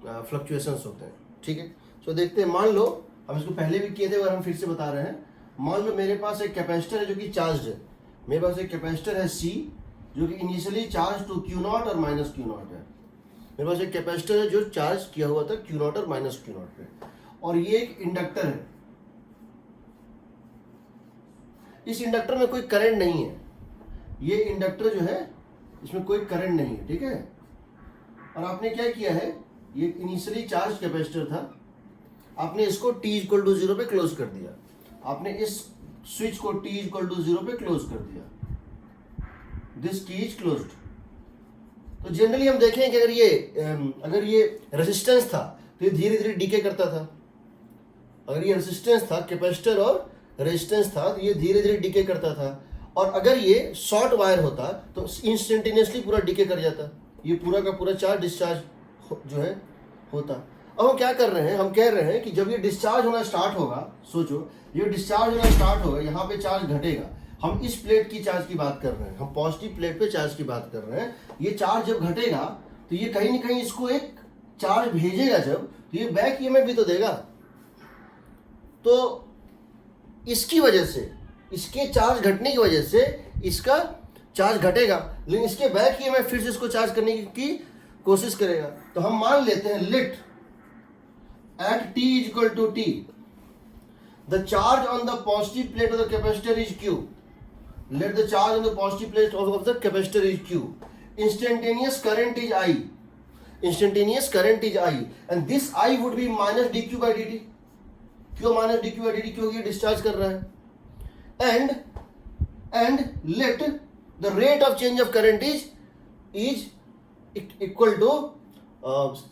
Fluctuations होते हैं, ठीक है। तो देखते हैं, मान लो हम इसको पहले भी किए थे और हम फिर से बता रहे हैं। मान लो मेरे पास एक कैपेसिटर है जो कि चार्ज है, मेरे पास एक कैपेसिटर है C जो कि इनिशियली चार्ज टू Q0 और माइनस Q0 है। मेरे पास एक कैपेसिटर है जो चार्ज किया हुआ था Q0 और माइनस Q0 पे, और ये एक इंडक्टर है। इस इंडक्टर में कोई करंट नहीं है, ये इंडक्टर जो है इसमें कोई करंट नहीं है, ठीक है। और आपने क्या किया है, ये इनिशियली चार्ज कैपेसिटर था, आपने इसको t=0 पे क्लोज कर दिया, आपने इस स्विच को t=0 पे क्लोज कर दिया, दिस की इज क्लोज्ड। तो जनरली हम देखें कि अगर ये रेजिस्टेंस था तो ये धीरे धीरे डीके करता था। अगर ये रेजिस्टेंस था, कैपेसिटर और रेजिस्टेंस था, तो ये धीरे धीरे डीके करता था। और अगर ये शॉर्ट वायर होता तो इंस्टेंटेनियसली पूरा डीके कर जाता, ये पूरा का पूरा चार्ज डिस्चार्ज जो है होता। अब हम क्या कर रहे हैं, हम कह रहे हैं कि जब ये डिस्चार्ज होना स्टार्ट होगा, सोचो ये डिस्चार्ज होना स्टार्ट होगा, यहाँ पे चार्ज घटेगा। हम इस प्लेट की चार्ज की बात कर रहे हैं, हम पॉजिटिव प्लेट पे चार्ज की बात कर रहे हैं। ये चार्ज जब घटेगा तो ये कहीं ना कहीं इसको एक चार्ज भेजेगा, जब तो ये बैक ईएमएफ भी तो देगा। तो इसकी वजह से, इसके चार्ज घटने की वजह से इसका चार्ज घटेगा, लेकिन इसके बैक ईएमएफ फिर से इसको चार्ज करने की कोशिश करेगा। तो हम मान लेते हैं let at t=t the charge on the positive plate of the capacitor is Q. Let the charge on the positive plate of the capacitor is Q. Instantaneous current is I. Instantaneous current is I, and this I would be minus dq by dt. क्यों minus dq by dt? क्योंकि ये discharge कर रहा है। And let the rate of change of current is equal to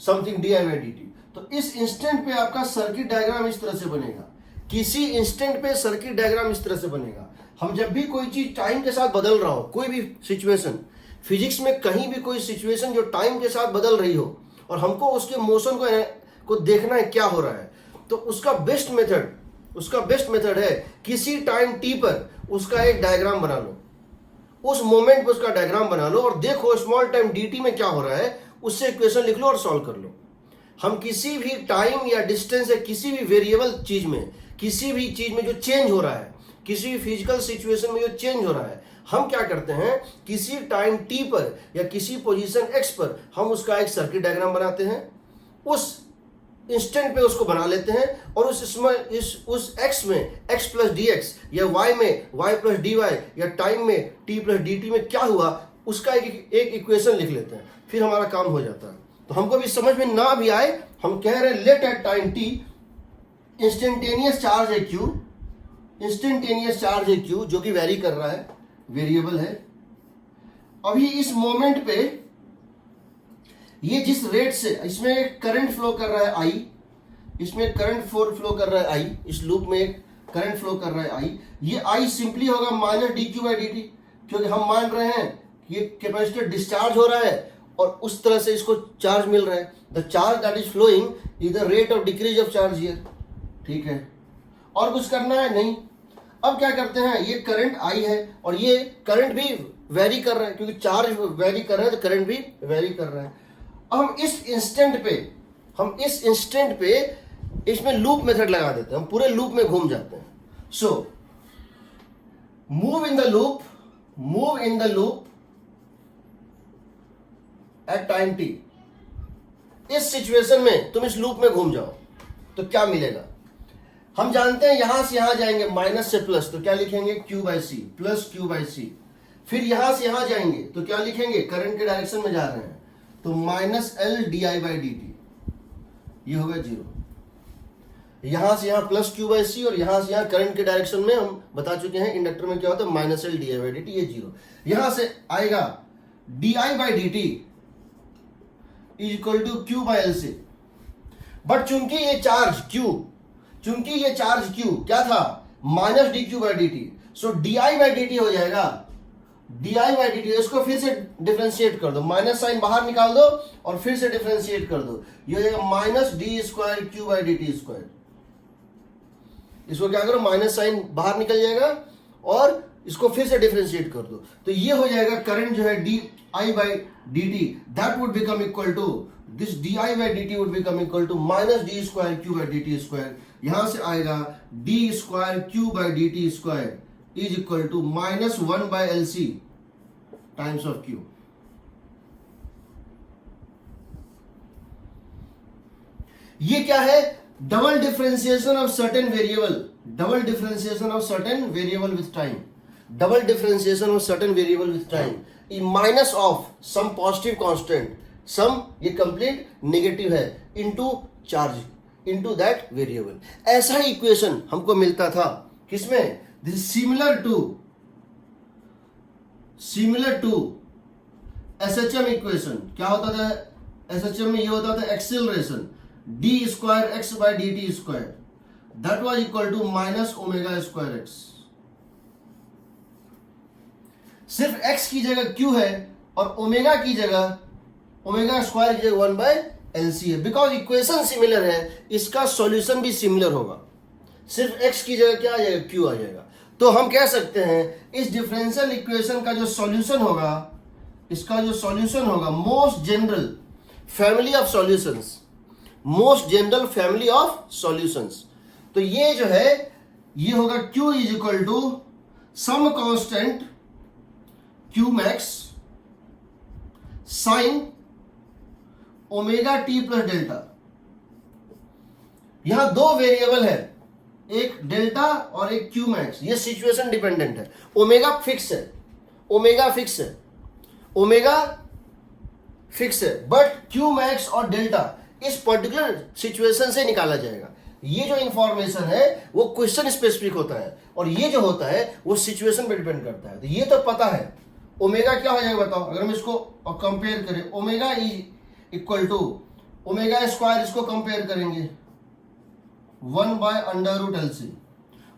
something di by dt. तो इस instant पे आपका सर्किट डायग्राम इस तरह से बनेगा। किसी इंस्टेंट पे सर्किट डायग्राम इस तरह से बनेगा। हम जब भी कोई चीज टाइम के साथ बदल रहा हो, कोई भी सिचुएशन, फिजिक्स में कहीं भी कोई सिचुएशन जो टाइम के साथ बदल रही हो और हमको उसके मोशन को देखना है क्या हो रहा है, तो उसका बेस्ट मेथड है किसी टाइम टी पर उसका एक डायग्राम बना लो, उस मोमेंट पर उसका डायग्राम बना लो और देखो स्मॉल टाइम dt में क्या हो रहा है, उससे इक्वेशन लिख लो और सॉल्व कर लो। हम किसी भी टाइम या डिस्टेंस या किसी भी वेरिएबल चीज में, किसी भी चीज में जो चेंज हो रहा है, किसी भी फिजिकल सिचुएशन में जो चेंज हो रहा है, हम क्या करते हैं, किसी टाइम t पर या किसी पोजीशन x पर हम उसका एक सर्किट डायग्राम बनाते हैं, उस इंस्टेंट पे उसको बना लेते हैं और उस x में x प्लस dx या y में y प्लस dy या टाइम में t प्लस dt में क्या हुआ उसका एक इक्वेशन लिख लेते हैं, फिर हमारा काम हो जाता है। तो हमको भी समझ में ना भी आए, हम कह रहे हैं let at time t instantaneous charge है Q, इंस्टेंटेनियस चार्ज है Q जो कि वेरी कर रहा है, वेरिएबल है। अभी इस मोमेंट पे ये जिस रेट से इसमें करंट फ्लो कर रहा है I, इसमें करंट फ्लो कर रहा है I, इस लूप में एक करंट फ्लो कर रहा है I, ये I सिंपली होगा माइनस dq बाई dt, क्योंकि हम मान रहे हैं कि ये कैपेसिटर डिस्चार्ज हो रहा है और उस तरह से इसको चार्ज मिल रहा है। The charge that is following is the rate of decrease of charge here, ठीक है। और कुछ करना है नहीं। अब क्या करते हैं, ये करंट आई है और ये करंट भी वेरी कर रहा है, क्योंकि चार्ज वेरी कर रहा है तो करंट भी वेरी कर रहा है। अब हम इस इंस्टेंट पे इसमें लूप मेथड लगा देते हैं, हम पूरे लूप में घूम जाते हैं। So move in the loop at time t। इस सिचुएशन में तुम इस लूप में घूम जाओ तो क्या मिलेगा, हम जानते हैं यहां से यहां जाएंगे माइनस से प्लस, तो क्या लिखेंगे q by C plus q by C. फिर यहां से यहां जाएंगे तो क्या लिखेंगे, करंट के डायरेक्शन में जा रहे हैं तो minus L D I by D T, ये होगा 0। यहां से यहां प्लस q बाई सी और यहां से यहां करंट के डायरेक्शन में हम बता चुके हैं इंडक्टर में क्या होता है, minus L D I by D T, ये 0। यहां से आएगा D I by D T is equal to Q by L से। बट चूंकि ये चार्ज Q क्या था, minus D Q by D T, so D I by D T हो जाएगा D I by D T. इसको फिर से डिफ्रेंशिएट कर दो, माइनस साइन बाहर निकाल दो और फिर से डिफ्रेंशिएट कर दो, ये हो जाएगा minus D square Q by D T square. इसको क्या करो, माइनस साइन बाहर निकल जाएगा और इसको फिर से डिफ्रेंशिएट कर दो, तो ये हो जाएगा करंट जो है D I by dt, that would become equal to this di by dt would become equal to minus d square q by dt square. यहां से आएगा d square q by dt square is equal to minus 1 by lc times of q. ये क्या है? Double differentiation of certain variable, double differentiation of certain variable with time, double differentiation of certain variable with time in minus of some positive constant, some ये complete negative है, into charge into that variable. ऐसा ही equation हमको मिलता था किसमें? This is similar to SHM equation. क्या होता था एसएचएम में? ये होता था acceleration d square x by dt square, that was equal to minus omega square x. सिर्फ x की जगह q है और ओमेगा की जगह, ओमेगा स्क्वायर की जगह 1 by lc है. बिकॉज इक्वेशन सिमिलर है, इसका सॉल्यूशन भी सिमिलर होगा. सिर्फ x की जगह क्या आ जाएगा? q आ जाएगा. तो हम कह सकते हैं इस डिफरेंशियल इक्वेशन का जो सॉल्यूशन होगा, इसका जो सॉल्यूशन होगा, most general family of solutions, most general family of solutions. तो ये जो है ये होगा Q is equal to some constant Q max sine omega T plus delta. यहां दो वेरिएबल है, एक डेल्टा और एक Q मैक्स. ये सिचुएशन डिपेंडेंट है. ओमेगा फिक्स है, ओमेगा फिक्स है, ओमेगा फिक्स है, बट Q मैक्स और डेल्टा इस पर्टिकुलर सिचुएशन से निकाला जाएगा. ये जो इंफॉर्मेशन है वो क्वेश्चन स्पेसिफिक होता है और ये जो होता है वो सिचुएशन पे डिपेंड करता है. तो ये तो पता है. ओमेगा क्या हो जाएगा बताओ? अगर हम इसको कंपेयर करें, omega is equal to omega square, इसको कंपेयर करेंगे 1 by under root LC.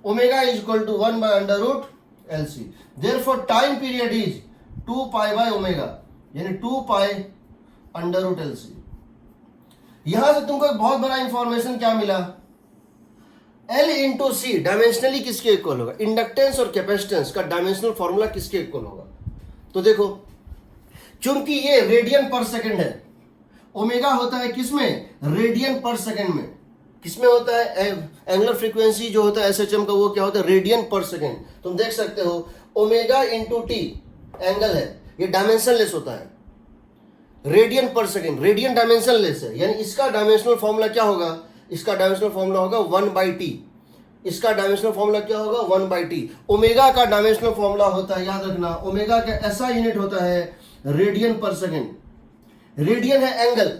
Omega is equal to 1 by under root LC. Therefore time period is 2 pi by omega, यानी 2 पाई अंडर रूट एलसी. यहां से तुमको एक बहुत बड़ा इंफॉर्मेशन क्या मिला? L इंटू सी डायमेंशनली किसके इक्वल होगा? इंडक्टेंस और कैपेसिटेंस का डायमेंशनल फॉर्मूला किसके इक्वल होगा? तो देखो, चूंकि ये रेडियन पर सेकंड है, ओमेगा होता है किसमें? रेडियन पर सेकंड में. किसमें होता है? एंगुलर फ्रीक्वेंसी जो होता है एसएचएम का, वो क्या होता है? रेडियन पर सेकंड. तुम देख सकते हो ओमेगा इंटू टी एंगल है, ये डायमेंशनलेस होता है. रेडियन पर सेकेंड, रेडियन डायमेंशन लेस है, यानी इसका डायमेंशनल फॉर्मूला क्या होगा? इसका डायमेंशनल फॉर्मूला होगा 1 बाई टी. इसका डायमेंशनल फॉर्मूला क्या होगा? 1 बाई टी. ओमेगा का डायमेंशनल फॉर्मूला होता है, याद रखना, ओमेगा का ऐसा यूनिट होता है रेडियन पर सेकेंड. रेडियन है एंगल,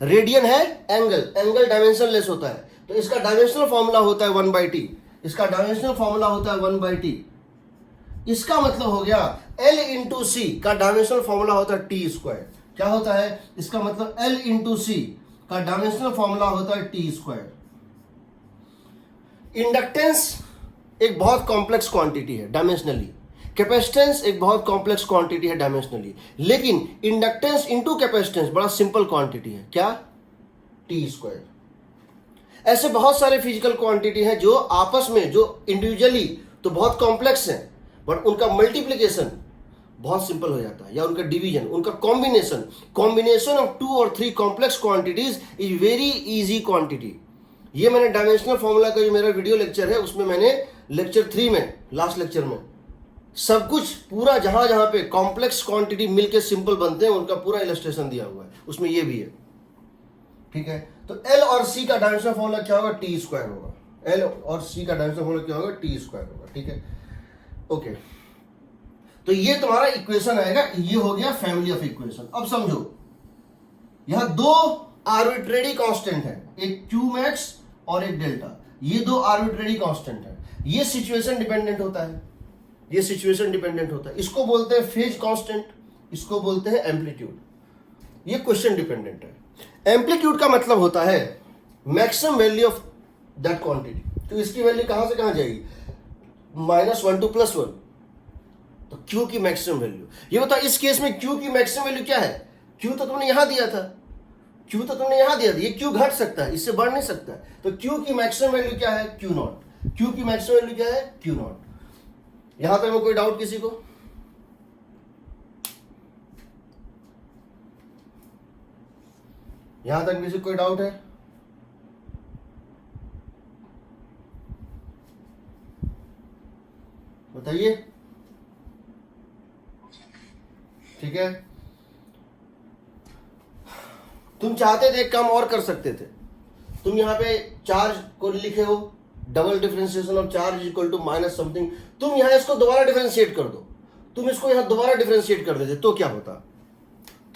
रेडियन है एंगल, एंगल डायमेंशन लेस होता है. तो इसका डायमेंशनल फॉर्मूला होता है 1 बाई टी. इसका डायमेंशनल फॉर्मूला होता है 1 बाई टी. इसका मतलब हो गया L इंटू सी का डायमेंशनल फॉर्मूला होता है टी स्क्वायर. क्या होता है? इसका मतलब L इंटू सी का डायमेंशनल फॉर्मूला होता है टी स्क्वायर. इंडक्टेंस एक बहुत कॉम्प्लेक्स क्वांटिटी है डायमेंशनली, कैपेसिटेंस एक बहुत कॉम्प्लेक्स क्वांटिटी है डायमेंशनली, लेकिन इंडक्टेंस इंटू कैपेसिटेंस बड़ा सिंपल क्वांटिटी है. क्या? T square. ऐसे बहुत सारे फिजिकल क्वांटिटी हैं जो आपस में, जो इंडिविजुअली तो बहुत कॉम्प्लेक्स हैं, बट उनका मल्टीप्लीकेशन बहुत सिंपल हो जाता है, या उनका डिवीजन, उनका कॉम्बिनेशन ऑफ 2 और 3 complex quantities is very easy quantity. ये मैंने डायमेंशनल फॉर्मूला का जो मेरा वीडियो लेक्चर है उसमें मैंने लेक्चर 3 में, लास्ट लेक्चर में, सब कुछ पूरा जहां जहां पे कॉम्प्लेक्स क्वांटिटी मिलके सिंपल बनते हैं उनका पूरा इलस्ट्रेशन दिया हुआ है, उसमें ये भी है. ठीक है. तो एल और सी का डायमेंशनल फॉर्मूला क्या होगा? टी स्क्वायर होगा. एल और सी का डायमेंशनल फॉर्मूला क्या होगा? टी स्क्वायर होगा. ठीक है. ओके. तो ये तुम्हारा इक्वेशन आएगा. ये हो गया फैमिली ऑफ इक्वेशन. अब समझो, यहां 2 आर्बिट्रेरी कांस्टेंट है, एक Q मैक्स और एक डेल्टा. ये 2 आर्बिट्रेरी कांस्टेंट है. ये सिचुएशन डिपेंडेंट होता है, ये सिचुएशन डिपेंडेंट होता है. इसको बोलते हैं फेज कांस्टेंट, इसको बोलते हैं एम्पलीट्यूड. ये क्वेश्चन डिपेंडेंट है. एम्पलीट्यूड का मतलब होता है maximum value of that quantity. तो इसकी वैल्यू कहां से कहां जाएगी? -1 to +1. तो Q की मैक्सिमम वैल्यू. ये बताओ इस केस में Q की मैक्सिमम वैल्यू क्या है? Q तो तुमने यहां दिया था, Q तो तुमने यहां दिया था. ये Q घट सकता है, इससे बढ़ नहीं सकता. तो Q की मैक्सिमम वैल्यू क्या है? Q0. Q की मैक्सिमम वैल्यू क्या है? Q0. यहां तक में कोई डाउट किसी को? यहां तक किसी कोई डाउट है? बताइए। ठीक है, तुम चाहते थे एक काम और कर सकते थे। तुम यहाँ पे चार्ज को लिखे हो, double differentiation of charge equal to minus something. तुम यहाँ इसको दोबारा डिफरेंशिएट कर दो, तुम इसको यहाँ दोबारा डिफरेंशिएट कर देते तो क्या होता?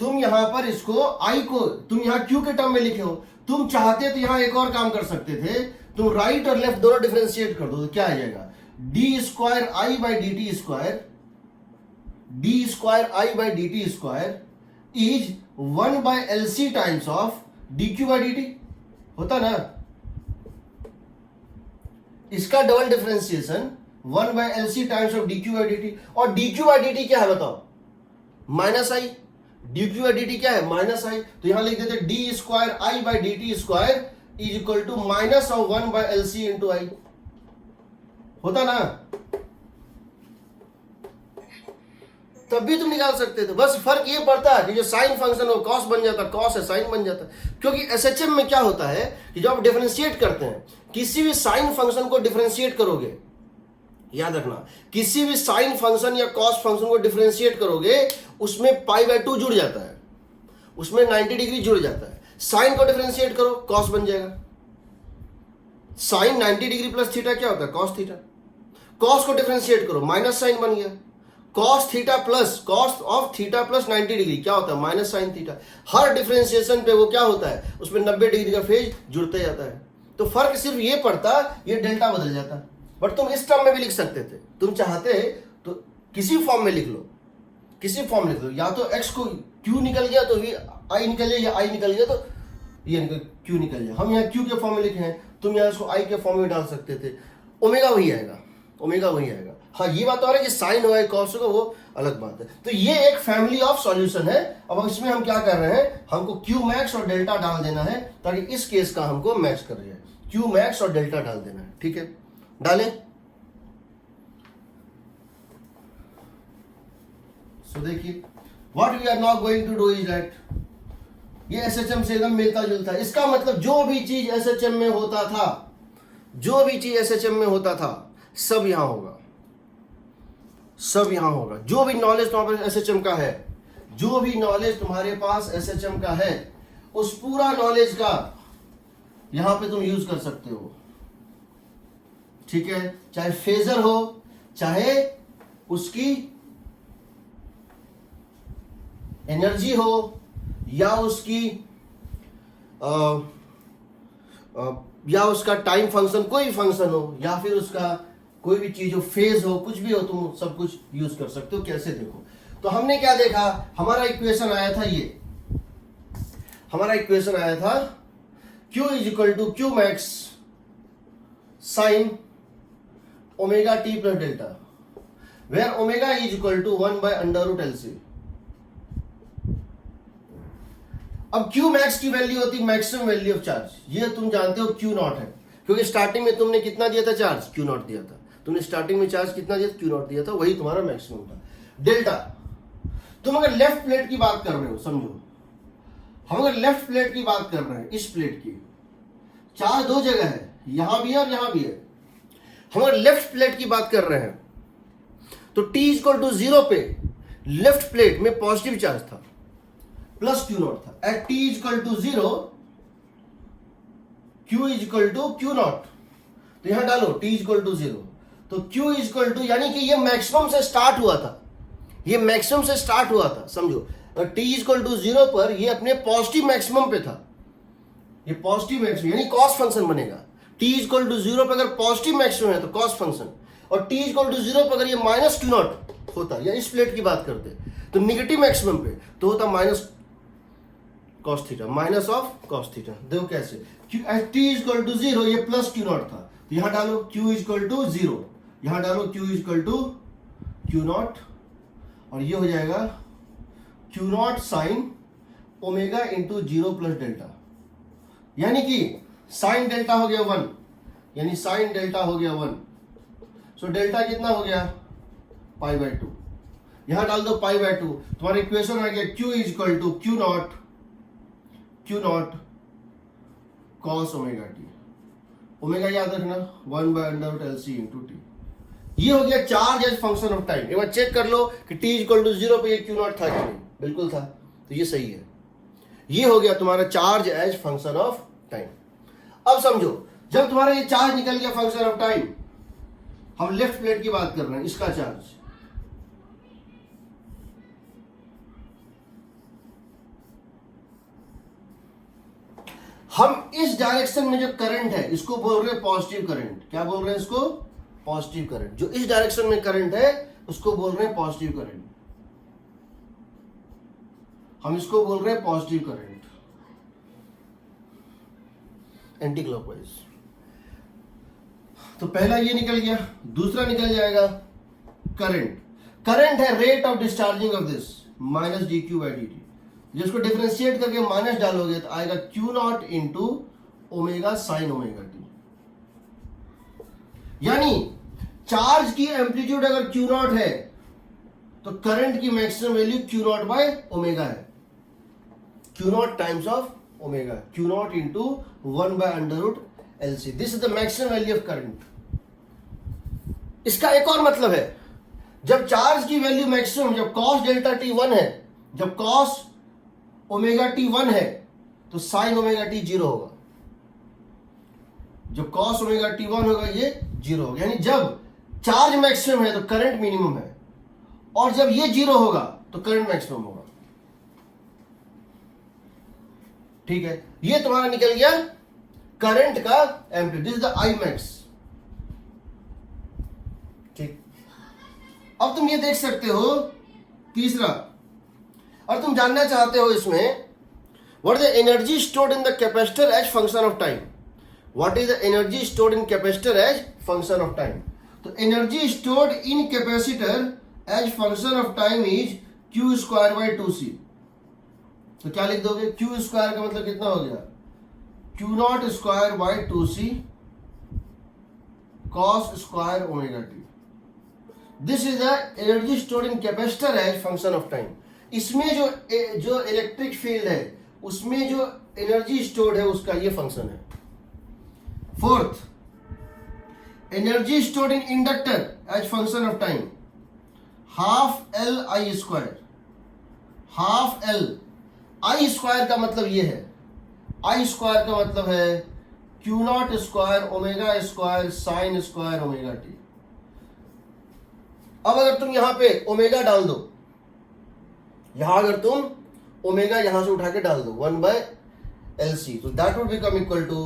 तुम यहाँ पर इसको आई को तुम यहाँ क्यू के टर्म में लिखे हो, तुम चाहते तो यहाँ एक और काम कर सकते थे, तुम राइट और लेफ्ट दोनों डिफरेंशिएट कर दो तो क्या आ जाएगा? D square I by D T square, D square I by D T square is 1 by L C times of D Q by D T. होता ना? इसका double differentiation 1 by L C times of D Q by D T. और D Q by D T क्या है बताओ? Minus I. D Q by D T क्या है? Minus I. तो यहां लिख देते D square I by D T square is equal to minus of 1 by L C into I. होता ना? तब भी तुम निकाल सकते थे, बस फर्क ये पड़ता है कि जो साइन फंक्शन हो कॉस बन जाता, कॉस है साइन बन जाता। क्योंकि एसएचएम में क्या होता है कि जब आप डिफरेंशिएट करते हैं, किसी भी साइन फंक्शन को डिफरेंशिएट करोगे, याद रखना, किसी भी साइन फंक्शन या कॉस फंक्शन को डिफरेंशिएट करोगे उसमें पाई बाय 2 जुड़ जाता है, उसमें 90 डिग्री जुड़ जाता है। साइन को डिफरेंशिएट करो, कॉस बन जाएगा। साइन 90 डिग्री प्लस थीटा क्या होता है? Cos theta. कॉस को डिफरेंशिएट करो, माइनस साइन बन गया। Cos theta plus cos of theta plus 90 degree क्या होता है? Minus sine theta. हर डिफरेंशिएशन पे वो क्या होता है? उसमें 90 डिग्री का फेज जुड़ते जाता है। तो फर्क सिर्फ ये पड़ता, ये डेल्टा बदल जाता। बट तुम इस टर्म में भी लिख सकते थे, तुम चाहते तो किसी फॉर्म में लिख लो, किसी फॉर्म में लिख लो। या तो एक्स को क्यू निकल गया तो ये आई निकल जाए, या आई निकल गया तो ये क्यू निकल जाए। हम यहाँ क्यू के फॉर्म में लिखे हैं, तुम यहाँ इसको आई के फॉर्म में डाल सकते थे। ओमेगा वही आएगा, ओमेगा वही आएगा। हाँ, ये बात और है कि साइन होगा कॉस होगा, वो अलग बात है। तो ये एक फैमिली ऑफ सॉल्यूशन है। अब इसमें हम क्या कर रहे हैं, हमको क्यू मैक्स और डेल्टा डाल देना है ताकि इस केस का हमको मैच कर जाए। क्यू मैक्स और डेल्टा डाल देना है, ठीक है? डालें। सो देखिए, what we are now going to do is that, ये एसएचएम से एकदम मिलता जुलता है। इसका मतलब जो भी चीज एसएचएम में होता था, जो भी चीज एसएचएम में होता था, सब यहां होगा, सब यहां होगा। जो भी नॉलेज तुम्हारे पास एसएचएम का है, जो भी नॉलेज तुम्हारे पास एसएचएम का है, उस पूरा नॉलेज का यहां पे तुम यूज कर सकते हो, ठीक है? चाहे फेजर हो, चाहे उसकी एनर्जी हो, या उसकी या उसका टाइम फंक्शन, कोई भी फंक्शन हो, या फिर उसका कोई भी चीज हो, फेज हो, कुछ भी हो, तुम सब कुछ यूज कर सकते हो। कैसे देखो, तो हमने क्या देखा, हमारा इक्वेशन आया था ये, हमारा इक्वेशन आया था Q is equal to Q max sine omega T plus delta, where omega is equal to 1 by under root L C. अब Q मैक्स की वैल्यू होती है मैक्सिमम वैल्यू ऑफ चार्ज, ये तुम जानते हो Q नॉट है, क्योंकि स्टार्टिंग में तुमने कितना दिया था चार्ज? Q नॉट दिया था। तुमने स्टार्टिंग में चार्ज कितना दिया? Q नॉट दिया था, वही तुम्हारा मैक्सिमम था। डेल्टा, तुम अगर लेफ्ट प्लेट की बात कर रहे हो, समझो, हम अगर लेफ्ट प्लेट की बात कर रहे हैं, इस प्लेट की, चार्ज दो जगह है, यहां भी है और यहां भी है। हम अगर लेफ्ट प्लेट की बात कर रहे हैं तो T इक्वल टू 0 पे लेफ्ट प्लेट में पॉजिटिव चार्ज था, प्लस Q नॉट था। At T equal to 0 Q is equal to Q naught, तो यहां डालो T इक्वल टू 0, तो Q इक्वल टू, यानी कि ये मैक्सिमम से स्टार्ट हुआ था, ये मैक्सिमम से स्टार्ट हुआ था, समझो। T इक्वल टू 0 पर ये अपने पॉजिटिव मैक्सिमम पे था, ये पॉजिटिव मैक्सिमम यानी कॉस फंक्शन बनेगा। T इक्वल टू 0 पर अगर पॉजिटिव मैक्सिमम है तो कॉस फंक्शन, और T इक्वल टू 0 पर अगर ये माइनस Q नॉट होता, या इस प्लेट की बात करते तो निगेटिव मैक्सिमम पे तो होता minus cos theta, minus of cos theta. देखो कैसे, T इक्वल टू 0 ये प्लस Q नॉट था, तो यहां डालो Q इक्वल टू 0, यहां डालो Q equal to Q naught, और ये हो जाएगा Q naught sine omega into 0 plus delta, यानी कि साइन डेल्टा हो गया 1, यानी साइन डेल्टा हो गया 1। सो डेल्टा कितना हो गया? Pi by 2। यहां डाल दो पाई बाय 2, तुम्हारा इक्वेशन आ गया Q is equal to Q naught cos omega t, omega याद रखना 1/√LC इंटू टी। ये हो गया charge as function of time. एक बार चेक कर लो कि t इक्वल टू 0 पे ये क्यू नॉट था कि नहीं, बिल्कुल था, तो ये सही है। ये हो गया तुम्हारा charge as function of time. अब समझो, जब तुम्हारा ये चार्ज निकल गया फंक्शन ऑफ टाइम, हम लेफ्ट प्लेट की बात कर रहे हैं, इसका चार्ज, हम इस डायरेक्शन में जो करंट है इसको बोल रहे हैं पॉजिटिव करंट। क्या बोल रहे हैं इसको? Positive current. जो इस डायरेक्शन में करंट है उसको बोल रहे हैं पॉजिटिव करंट, हम इसको बोल रहे हैं पॉजिटिव करंट, एंटी क्लॉकवाइज। तो पहला ये निकल गया, दूसरा निकल जाएगा करंट। करंट है rate of discharging of this minus dq/dt। जिसको डिफरेंशिएट करके माइनस डालोगे तो आएगा Q not into omega sine omega T. यानी चार्ज की एम्पलीट्यूड अगर Q नॉट है तो करंट की maximum value Q not by omega है, Q not times of omega, Q not into 1/√LC। This is the maximum value of current. इसका एक और मतलब है, जब चार्ज की वैल्यू मैक्सिमम, जब cos डेल्टा t 1 है, जब cos ओमेगा t 1 है, तो sin ओमेगा t 0 होगा। जब cos ओमेगा t 1 होगा ये 0 होगा। यानी जब चार्ज मैक्सिमम है तो करंट मिनिमम है, और जब ये 0 होगा तो करंट मैक्सिमम होगा। ठीक है, ये तुम्हारा निकल गया करंट का amplitude, this is the I max. ठीक, अब तुम ये देख सकते हो तीसरा, और तुम जानना चाहते हो इसमें what is the energy stored in the capacitor as function of time. What is the energy stored in capacitor as function of time. तो energy stored in capacitor as function of time is Q²/2C। तो क्या लिख दोगे? Q² का मतलब कितना हो गया? Q0²/2C cos² omega t. This is the energy stored in capacitor as function of time. इसमें जो इलेक्ट्रिक फील्ड है उसमें जो एनर्जी स्टोर्ड है उसका ये फंक्शन है। Fourth, energy stored in inductor as function of time, ½ L I²। I² का मतलब ये है, I² का मतलब है Q0² ओमेगा² sin² ओमेगा टी। अब अगर तुम यहां पे ओमेगा डाल दो, यहां अगर तुम ओमेगा यहां से उठा के डाल दो 1/LC, तो that would become equal to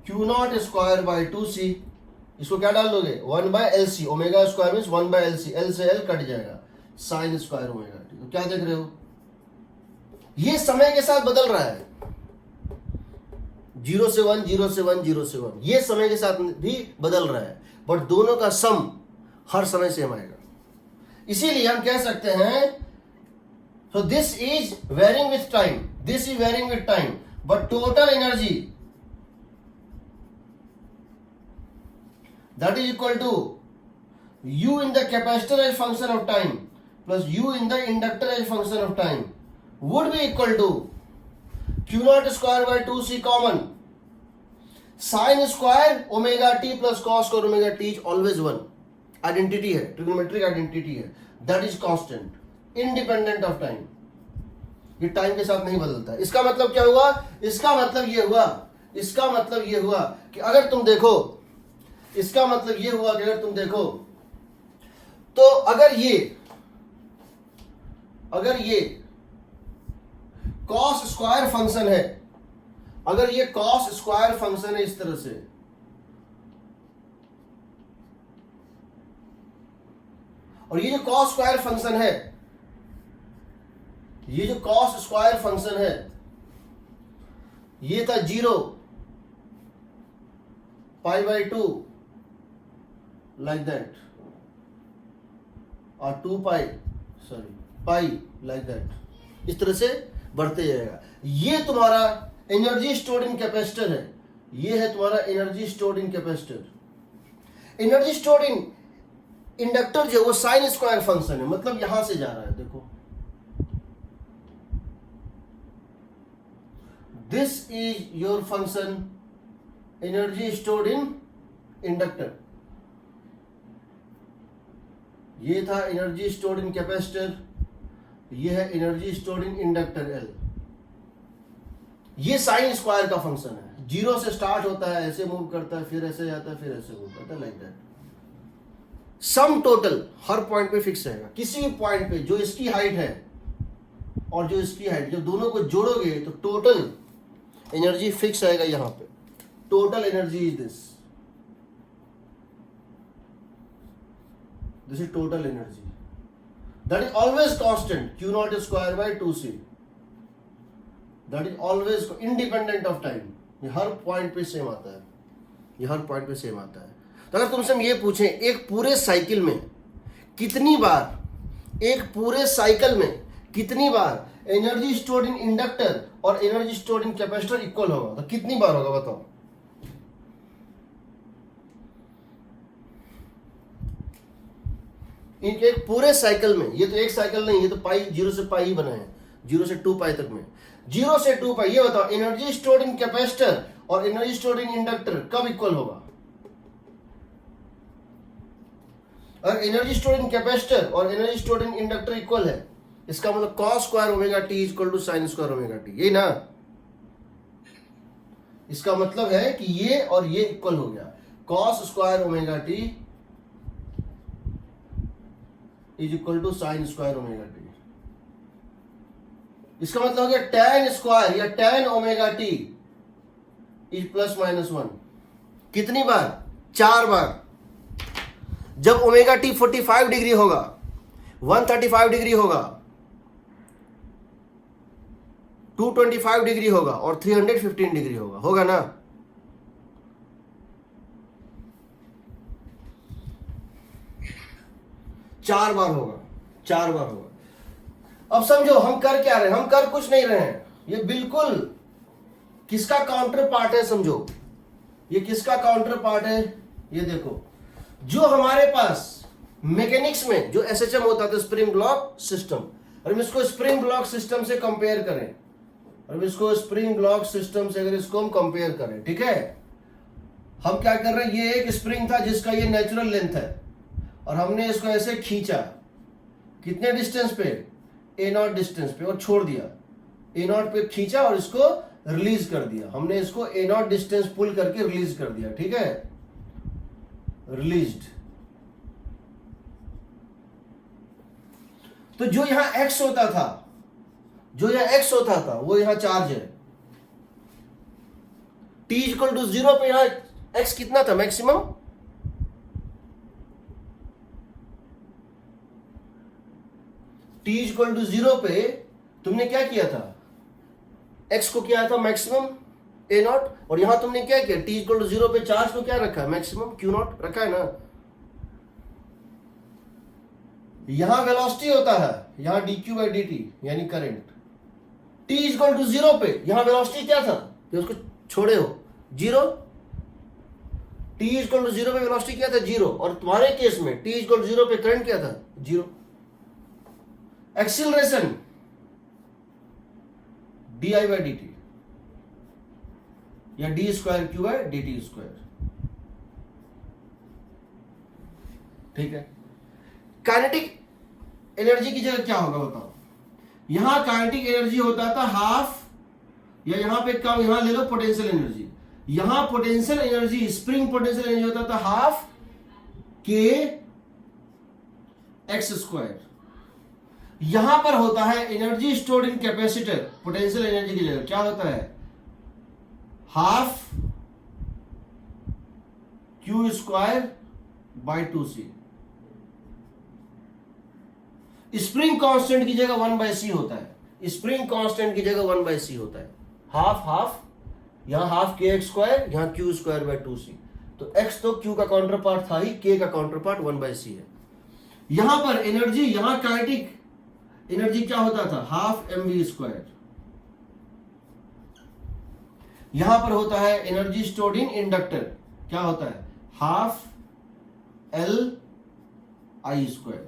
Q0²/2C। इसको क्या डाल दोगे? 1/LC, omega means 1/LC, L से L कट जाएगा, sin² ओमेगा टी। तो क्या देख रहे हो? ये समय के साथ बदल रहा है, 0 से 1, 0 से 1, 0 से 1, ये समय के साथ भी बदल रहा है, बट दोनों का सम हर समय सेम आएगा। इसीलिए हम कह सकते हैं, so this is varying with time, this is varying with time, but total energy that is equal to U in the capacitor as function of time plus U in the inductor as function of time would be equal to Q0²/2C common sin² omega t plus cos² omega t is always 1। Identity है, trigonometric identity है, that is constant independent of time. ये time के साथ नहीं बदलता। इसका मतलब क्या हुआ? इसका मतलब ये हुआ कि अगर तुम देखो, इसका मतलब ये हुआ कि अगर तुम देखो तो अगर ये cos² फंक्शन है, अगर ये cos² फंक्शन है इस तरह से, और ये जो cos² फंक्शन है, ये जो cos² फंक्शन है, ये था 0 π/2 लाइक दैट, और 2 पाई लाइक दैट, इस तरह से बढ़ते जाएगा। ये तुम्हारा एनर्जी स्टोर्ड इन कैपेसिटर है, ये है तुम्हारा energy stored in capacitor. Energy stored in inductor जो वो sin² फंक्शन है, मतलब यहां से जा रहा है, देखो this is your function energy stored in inductor. ये था एनर्जी स्टोर्ड इन कैपेसिटर, ये है energy stored in inductor L. ये साइन स्क्वायर का फंक्शन है, जीरो से स्टार्ट होता है, ऐसे मूव करता है, फिर ऐसे जाता है, फिर ऐसे मूव करता है, like that. Sum total her point पे फिक्स रहेगा। किसी भी पॉइंट पे जो इसकी हाइट है और जो इसकी हाइट, जब दोनों को जोड़ोगे तो टोटल एनर्जी फिक्स आएगा। यहां पे total energy is this is total energy that is always constant, q naught square by 2c, that is always independent of time। ये हर पॉइंट पे सेम आता है, ये हर पॉइंट पे सेम आता है। तो अगर तुमसे हम ये पूछें एक पूरे साइकिल में कितनी बार, एक पूरे साइकिल में कितनी बार एनर्जी स्टोर्ड इन इंडक्टर और energy stored in capacitor equal होगा, तो कितनी बार होगा बताओ। इनके एक पूरे साइकिल में, ये तो एक साइकिल नहीं, ये तो पाई, जीरो से पाई ही बना है, जीरो से 2 पाई तक में, जीरो से 2 पाई। ये बताओ एनर्जी स्टोर्ड इन कैपेसिटर और एनर्जी स्टोर्ड इन इंडक्टर कब इक्वल होगा। अगर एनर्जी स्टोर्ड इन कैपेसिटर और energy stored in inductor equal है, इसका मतलब cos square omega t equal to sine square omega t, यही ना। इसका मतलब है कि ये और ये इक्वल हो गया, cos square omega t is equal to sine square omega t. इसका मतलब हो गया tan स्क्वायर या tan omega t is plus minus 1। कितनी बार? 4 बार। जब ओमेगा टी 45 डिग्री होगा, 135 डिग्री होगा, 225 डिग्री होगा और 315 डिग्री होगा, होगा ना। चार बार होगा, 4 बार होगा। अब समझो हम कर क्या रहे हैं, हम कर कुछ नहीं रहे हैं, ये बिल्कुल किसका काउंटर पार्ट है, समझो ये किसका काउंटर पार्ट है। ये देखो, जो हमारे पास मैकेनिक्स में जो एसएचएम होता था, स्प्रिंग ब्लॉक सिस्टम, और हम इसको स्प्रिंग ब्लॉक सिस्टम से कंपेयर करें, और इसको स्प्रिंग ब्लॉक सिस्टम से अगर इसको हम कंपेयर करें, ठीक है, हम क्या कर रहे हैं, ये एक स्प्रिंग था जिसका ये नेचुरल लेंथ है, और हमने इसको ऐसे खींचा, कितने डिस्टेंस पे, A0 डिस्टेंस पे, और छोड़ दिया। A0 पे खींचा और इसको रिलीज कर दिया, हमने इसको A0 डिस्टेंस पुल करके रिलीज कर दिया, ठीक है, रिलीज्ड। तो जो यहां x होता था, जो यहां x होता था, वो यहां चार्ज है। t इक्वल टू 0 पे यहां x कितना था, मैक्सिमम। t इक्वल टू 0 पे तुमने क्या किया था, x को किया था मैक्सिमम A0, और यहां तुमने क्या किया, t इक्वल टू 0 पे चार्ज को क्या रखा है, मैक्सिमम Q0 रखा है ना। यहां वेलोसिटी होता है, यहां dq बाई dt यानी करंट। t इक्वल टू 0 पे यहां वेलोसिटी क्या था, जो उसको छोड़े हो, 0। t इक्वल टू 0 पे वेलोसिटी क्या था, 0, और तुम्हारे केस में t इक्वल टू 0 पे करंट क्या था, 0। एक्सीलरेशन di बाई dt या D square Q by D T square, ठीक है। काइनेटिक एनर्जी की जगह क्या होगा बताओ, यहां काइनेटिक एनर्जी होता था हाफ, या यहां पे कम, यहां ले लो पोटेंशियल एनर्जी, यहां potential energy, spring potential energy होता था हाफ के एक्स स्क्वायर। यहां पर होता है energy stored in capacitor, potential energy की जगह क्या होता है, half Q square by 2c। Spring constant की जगह 1/c होता है, स्प्रिंग कांस्टेंट की जगह 1/c होता है, हाफ हाफ, यहां हाफ के एक्स स्क्वायर, यहां क्यू स्क्वायर बाई 2c। तो x तो q का काउंटर पार्ट था ही, k का काउंटर पार्ट 1/c है। यहां पर एनर्जी, यहां काइनेटिक एनर्जी क्या होता था, हाफ mv स्क्वायर। यहां पर होता है एनर्जी स्टोर्ड इन इंडक्टर, क्या होता है, half L I square,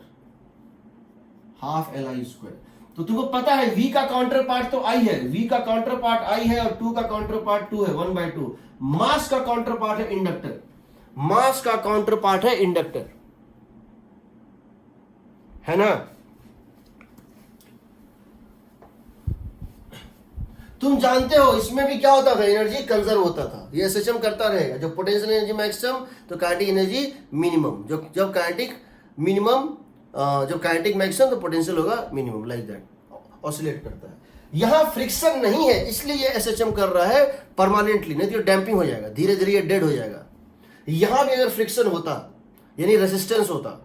half L I square. तो तुमको पता है v का काउंटर पार्ट तो I है, v का काउंटर पार्ट I है और 2 का काउंटर पार्ट 2 है, 1/2। मास का काउंटर पार्ट है इंडक्टर, मास का काउंटर पार्ट है इंडक्टर, है ना। तुम जानते हो इसमें भी क्या होता था, एनर्जी कंजर्व होता था। ये एसएचएम करता रहेगा, जब पोटेंशियल एनर्जी मैक्सिमम तो काइनेटिक एनर्जी मिनिमम, जब काइनेटिक मिनिमम, जब काइनेटिक मैक्सिमम तो पोटेंशियल होगा मिनिमम, लाइक दैट ऑसिलेट करता है। यहां फ्रिक्शन नहीं है इसलिए ये एसएचएम कर रहा है परमानेंटली, नहीं तो डैम्पिंग हो जाएगा, धीरे धीरे ये डेड हो जाएगा। यहां भी अगर फ्रिक्शन होता यानी रेजिस्टेंस होता,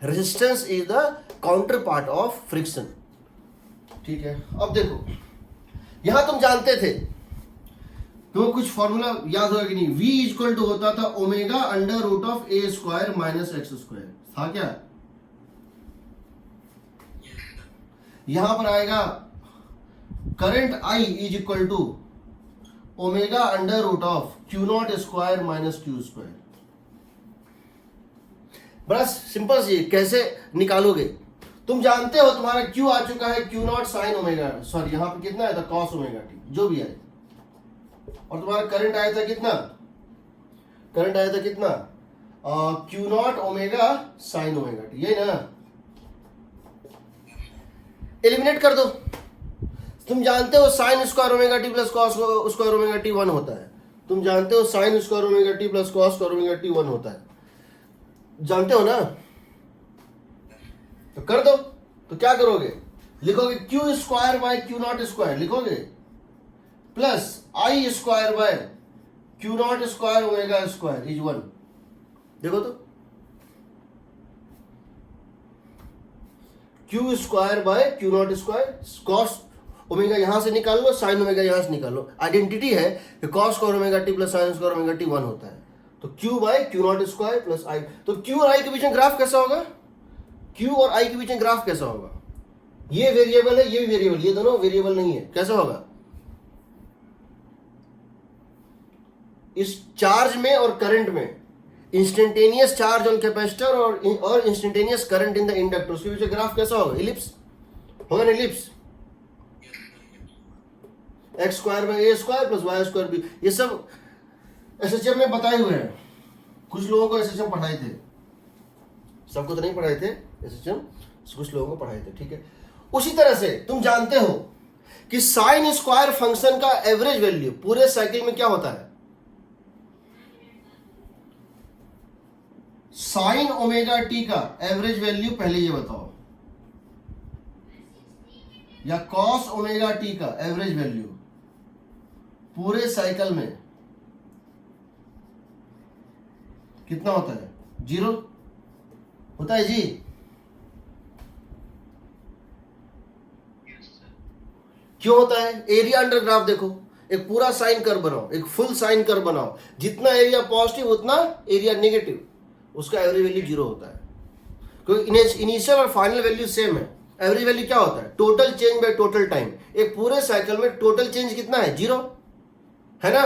resistance is the counter part of friction, ठीक है। अब देखो यहां तुम जानते थे, तो कुछ फॉर्मूला याद होगा कि नहीं, v इक्वल टू होता था omega under root of a square minus x square, था क्या। यहां पर आएगा current I is equal to omega under root of Q naught square minus Q square. बड़ा सिंपल सी, कैसे निकालोगे तुम जानते हो, तुम्हारा Q आ चुका है Q naught sine omega, sorry यहां पर कितना आया था कॉस ओमेगा टी, जो भी आए, और तुम्हारा करंट आया था कितना, करंट आया था कितना Q naught omega sine omega t, यही ना। एलिमिनेट कर दो, तुम जानते हो sign square omega T plus cos square omega T 1 होता है, तुम जानते हो sign square omega T plus cos square omega T 1 होता है, जानते हो ना। तो कर दो, तो क्या करोगे, लिखोगे Q square by Q naught square लिखोगे, plus I square by Q naught square omega square is 1। देखो तो Q square by Q naught square, cos omega यहां से निकाल लो, साइन ओमेगा यहां से निकाल लो, आइडेंटिटी है कि cos square omega T plus sine square omega T 1 होता है। तो Q by Q naught square plus I, तो क्यू और आई के बीच में ग्राफ कैसा होगा, क्यू और आई के बीच में ग्राफ कैसा होगा, ये वेरिएबल है ये भी वेरिएबल, ये दोनों वेरिएबल नहीं है, कैसा होगा, इस चार्ज में और करंट में, इंस्टेंटेनियस चार्ज ऑन कैपेसिटर और instantaneous current in the inductor, उसके बीच में ग्राफ कैसा होगा, इलिप्स होगा ना, ellipse, x square by a square plus y square b, ये सब एसएचएम में बताए हुए हैं। कुछ लोगों को एसएचएम पढ़ाए थे, सबको तो नहीं पढ़ाए थे एसएचएम, कुछ लोगों को पढ़ाए थे, ठीक है। उसी तरह से तुम जानते हो कि साइन स्क्वायर फंक्शन का एवरेज वैल्यू पूरे साइकिल में क्या होता है, साइन ओमेगा टी का एवरेज वैल्यू पहले ये बताओ, या कॉस ओमेगा टी का एवरेज वैल्यू पूरे साइकिल में कितना होता है, 0 होता है जी। क्यों होता है, एरिया अंडर ग्राफ देखो, एक पूरा साइन कर्व बनाओ, एक फुल साइन कर्व बनाओ, जितना एरिया पॉजिटिव उतना एरिया नेगेटिव, उसका एवरेज वैल्यू 0 होता है, क्योंकि इनिशियल और फाइनल वैल्यू सेम है। एवरेज वैल्यू क्या होता है, total change by total time, एक पूरे साइकिल में टोटल चेंज कितना है, 0 है ना।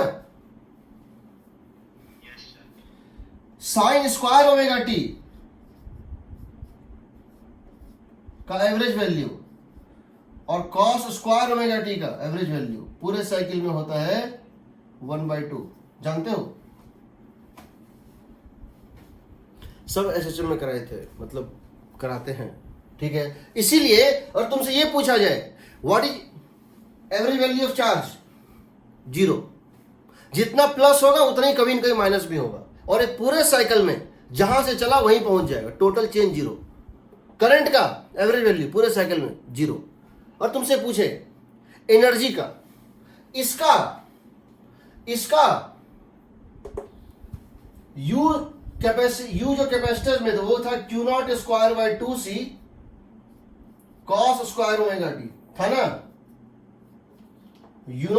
साइन स्क्वायर ओमेगा टी का एवरेज वैल्यू और कॉस स्क्वायर ओमेगा टी का एवरेज वैल्यू पूरे साइकिल में होता है 1/2, जानते हो, सब एसएचएम में कराए थे, मतलब कराते हैं, ठीक है। इसीलिए और तुमसे ये पूछा जाए what is average value of charge, 0, जितना प्लस होगा उतना ही कभी न कभी माइनस भी होगा, और एक पूरे साइकिल में जहां से चला वहीं पहुंच जाएगा, टोटल चेंज 0। करंट का एवरेज वैल्यू पूरे साइकिल में 0। और तुमसे पूछे एनर्जी का, इसका यू जो कैपेसिटर में था वो था Q naught square by 2c cos square omega T, था ना, Q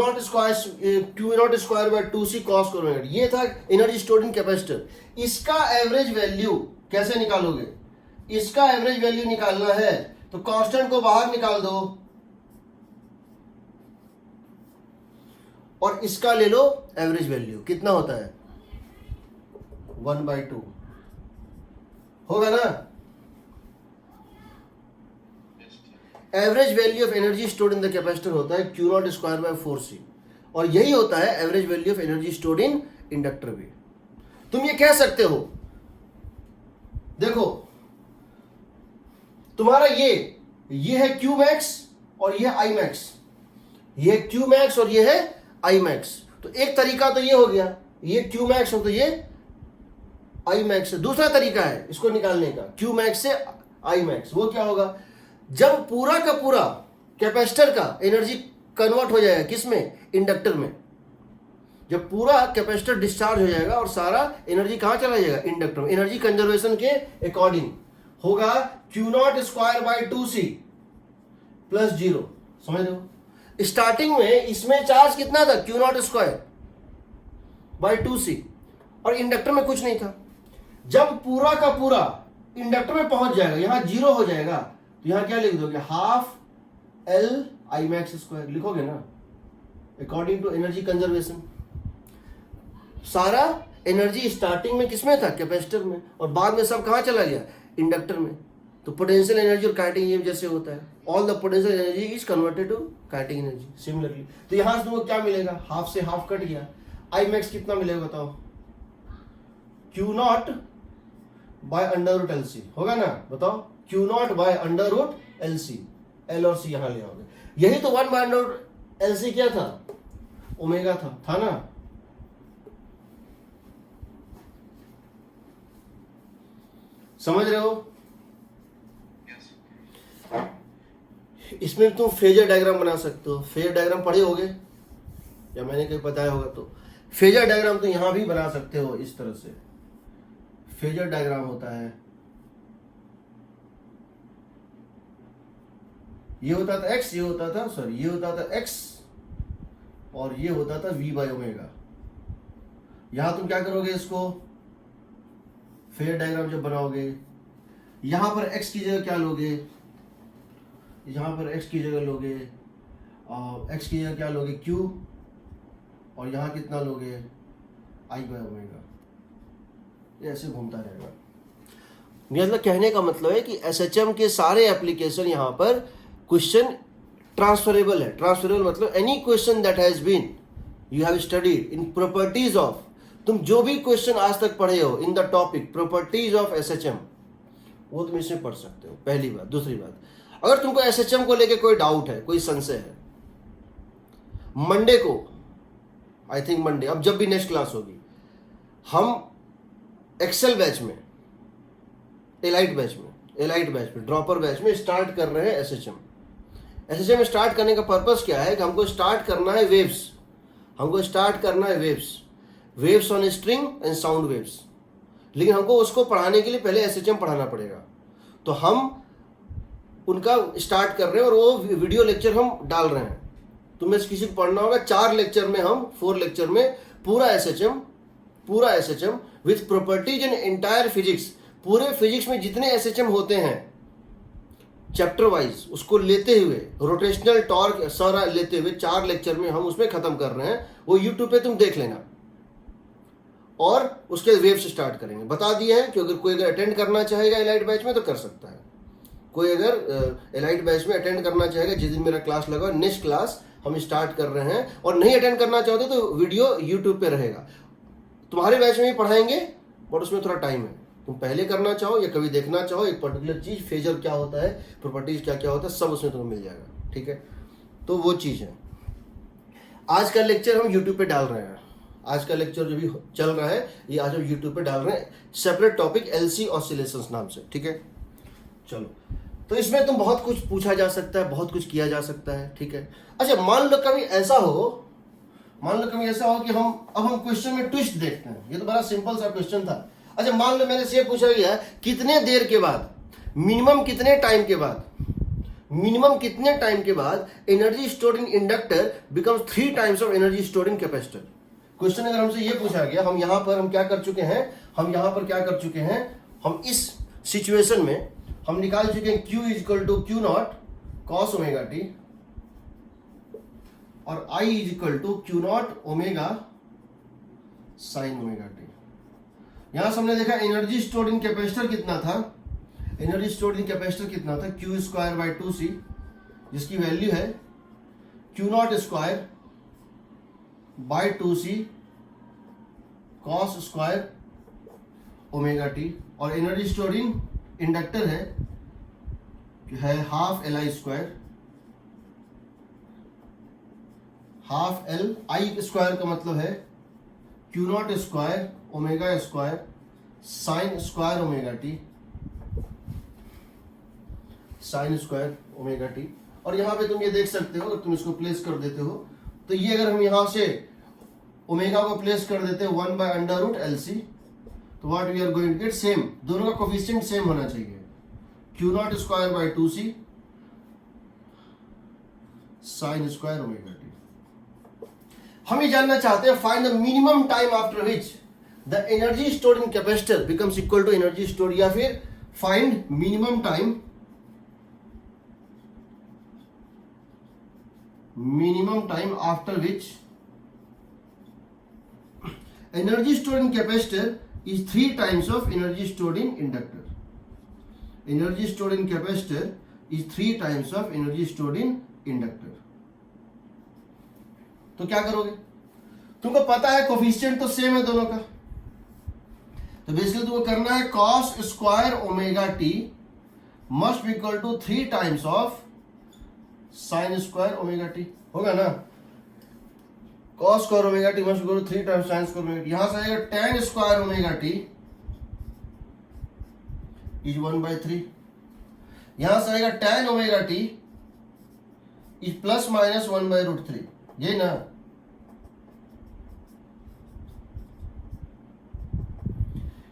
naught square by 2c cos square omega T, ये था एनर्जी स्टोर्ड इन कैपेसिटर। इसका एवरेज वैल्यू कैसे निकालोगे, इसका एवरेज वैल्यू निकालना है तो कांस्टेंट को बाहर निकाल दो और इसका ले लो एवरेज वैल्यू, कितना होता है 1/2 होगा ना। Average value of energy stored in the capacitor होता है Q naught square bye 4c, और यही होता है average value of energy stored in inductor भी। तुम ये कह सकते हो, देखो तुम्हारा ये है क्यू मैक्स और ये है आई मैक्स, ये है क्यू मैक्स और ये है आई मैक्स। तो एक तरीका तो ये हो गया, ये क्यू मैक्स हो तो ये आई मैक्स है। दूसरा तरीका है इसको निकालने का, क्यू मैक्स से आई मैक्स। वो क्या होगा, जब पूरा का पूरा कैपेसिटर का एनर्जी कन्वर्ट हो जाएगा किसमें, इंडक्टर में। जब पूरा कैपेसिटर डिस्चार्ज हो जाएगा और सारा एनर्जी कहां चला जाएगा, इंडक्टर में। एनर्जी कंजर्वेशन के अकॉर्डिंग होगा Q naught square by 2c plus 0। समझ रहे हो, स्टार्टिंग में इसमें चार्ज कितना था, Q naught square by 2c, और इंडक्टर में कुछ नहीं था। जब पूरा का पूरा इंडक्टर में पहुंच जाएगा, यहां 0 हो जाएगा, तो यहां क्या लिख दोगे, half L I max square लिखोगे ना, अकॉर्डिंग टू एनर्जी कंजर्वेशन। सारा एनर्जी स्टार्टिंग में किसमें था, कैपेसिटर में, और बाद में सब कहां चला गया, इंडक्टर में। तो पोटेंशियल एनर्जी और काइनेटिक एनर्जी जैसे होता है, all the potential energy is converted to kinetic energy. Similarly तो यहां से तुमको क्या मिलेगा, हाफ से हाफ कट गया, आई मैक्स कितना मिलेगा बताओ, Q naught by under root L C होगा ना, बताओ, Q naught by under root L C, L और सी यहां ले आओगे। यही तो 1 by under root L C क्या था, ओमेगा था ना। समझ रहे हो, इसमें तुम फेजर डायग्राम बना सकते हो। फेजर डायग्राम पढ़े होगे या मैंने कहीं बताया होगा, तो फेजर डायग्राम तो यहां भी बना सकते हो इस तरह से। फेजर डायग्राम होता है, ये होता था x, ये होता था सॉरी ये होता था x और ये होता था v बाय ओमेगा। यहां तुम क्या करोगे, इसको फेजर डायग्राम जब बनाओगे, यहां पर x की जगह क्या लोगे, यहां पर x की जगह लोगे x की जगह क्या लोगे, q, और यहां कितना लोगे, i बाय ओमेगा। ये ऐसे घूमता रहेगा। मतलब कहने का मतलब है कि एसएचएम के सारे एप्लीकेशन यहां पर क्वेश्चन ट्रांसफरेबल है। ट्रांसफरेबल मतलब any question that has been you have studied in properties of, तुम जो भी क्वेश्चन आज तक पढ़े हो in the topic properties of SHM, वो तुम इसमें पढ़ सकते हो। पहली बात। दूसरी बात, अगर तुमको एसएचएम को लेके कोई डाउट है, कोई संशय है, मंडे को, आई थिंक मंडे, अब जब भी नेक्स्ट क्लास होगी, हम एक्सेल बैच में, एलाइट बैच में, ड्रॉपर बैच में स्टार्ट कर रहे हैं एसएचएम। एसएचएम स्टार्ट करने का पर्पस क्या है कि हमको स्टार्ट करना है वेव्स, हमको स्टार्ट करना है waves on string and sound waves. लेकिन हमको उसको पढ़ाने के लिए पहले एसएचएम पढ़ाना पड़ेगा, तो हम उनका स्टार्ट कर रहे हैं और वो वीडियो लेक्चर हम डाल रहे हैं। तुम्हें किसी को पढ़ना होगा, 4 लेक्चर में, हम 4 लेक्चर में पूरा SHM with properties and entire physics, पूरे फिजिक्स में जितने एसएचएम होते हैं चैप्टर वाइज, उसको लेते हुए, रोटेशनल टॉर्क सारा लेते हुए 4 लेक्चर में हम उसमें खत्म कर रहे हैं। वो यूट्यूब पे तुम देख लेना, और उसके वेव से स्टार्ट करेंगे। बता दिया है कि अगर कोई अटेंड करना चाहेगा एलाइट बैच में तो कर सकता है। कोई अगर एलाइट बैच में अटेंड करना चाहेगा, जिस दिन मेरा क्लास लगा, नेक्स्ट क्लास हम स्टार्ट कर रहे हैं, और नहीं अटेंड करना चाहते तो वीडियो यूट्यूब पे रहेगा। तुम्हारे बैच में ही पढ़ाएंगे, बट उसमें थोड़ा टाइम है। तुम पहले करना चाहो या कभी देखना चाहो एक पर्टिकुलर चीज, फेजर क्या होता है, प्रॉपर्टीज क्या क्या होता है, सब उसमें तुम्हें मिल जाएगा। ठीक है, तो वो चीज है। आज का लेक्चर हम यूट्यूब पे डाल रहे हैं। आज का लेक्चर जो भी चल रहा है ये आज हम यूट्यूब पे डाल रहे हैं, सेपरेट टॉपिक, एलसी ऑसिलेशंस नाम से। ठीक है, चलो, तो इसमें तुम बहुत कुछ पूछा जा सकता है, बहुत कुछ किया जा सकता है। ठीक है, अच्छा मान लो कभी ऐसा हो कि हम क्वेश्चन में ट्विस्ट देखते हैं। ये तो बड़ा सिंपल सा क्वेश्चन था। अच्छा मान लो मैंने से पूछा गया कितने देर के बाद, मिनिमम कितने टाइम के बाद energy stored in inductor becomes 3 times of energy stored in capacitor. Question अगर हमसे ये पूछा गया, हम यहां पर क्या कर चुके हैं, हम इस सिचुएशन में हम निकाल चुके हैं Q equal to Q naught cos omega t और I equal to Q naught omega sine omega t. यहां से हमने देखा एनर्जी स्टोर्ड इन कैपेसिटर कितना था, Q स्क्वायर बाय 2c जिसकी वैल्यू है Q naught square by 2c cos square omega t, और एनर्जी स्टोर्ड इन इंडक्टर है half L I square, half L I square का मतलब है Q naught square omega square sine square omega T, sign square omega t. और यहां पे तुम ये देख सकते हो, तुम इसको प्लेस कर देते हो तो ये अगर हम यहां से ओमेगा को प्लेस कर देते हैं 1 by under root L C, तो what we are going to get same, दोनों का कोफिशिएंट सेम होना चाहिए, Q naught square by 2c sine square omega T. हम ये जानना चाहते हैं find the minimum time after which the energy stored in capacitor becomes equal to energy stored, या फिर find minimum time after which energy stored in capacitor is 3 times of energy stored in inductor. Energy stored in capacitor is 3 times of energy stored in inductor. तो क्या करोगे? तुमको पता है coefficient तो same है दोनों का, तो बेसिकली तुमको करना है cos square omega t must be equal to 3 times of sine square omega t, होगा ना। cos square omega t must equal to 3 times sin square omega t, यहां से आएगा tan square omega t is 1/3, यहां से आएगा tan omega t is plus minus 1/√3, यही ना।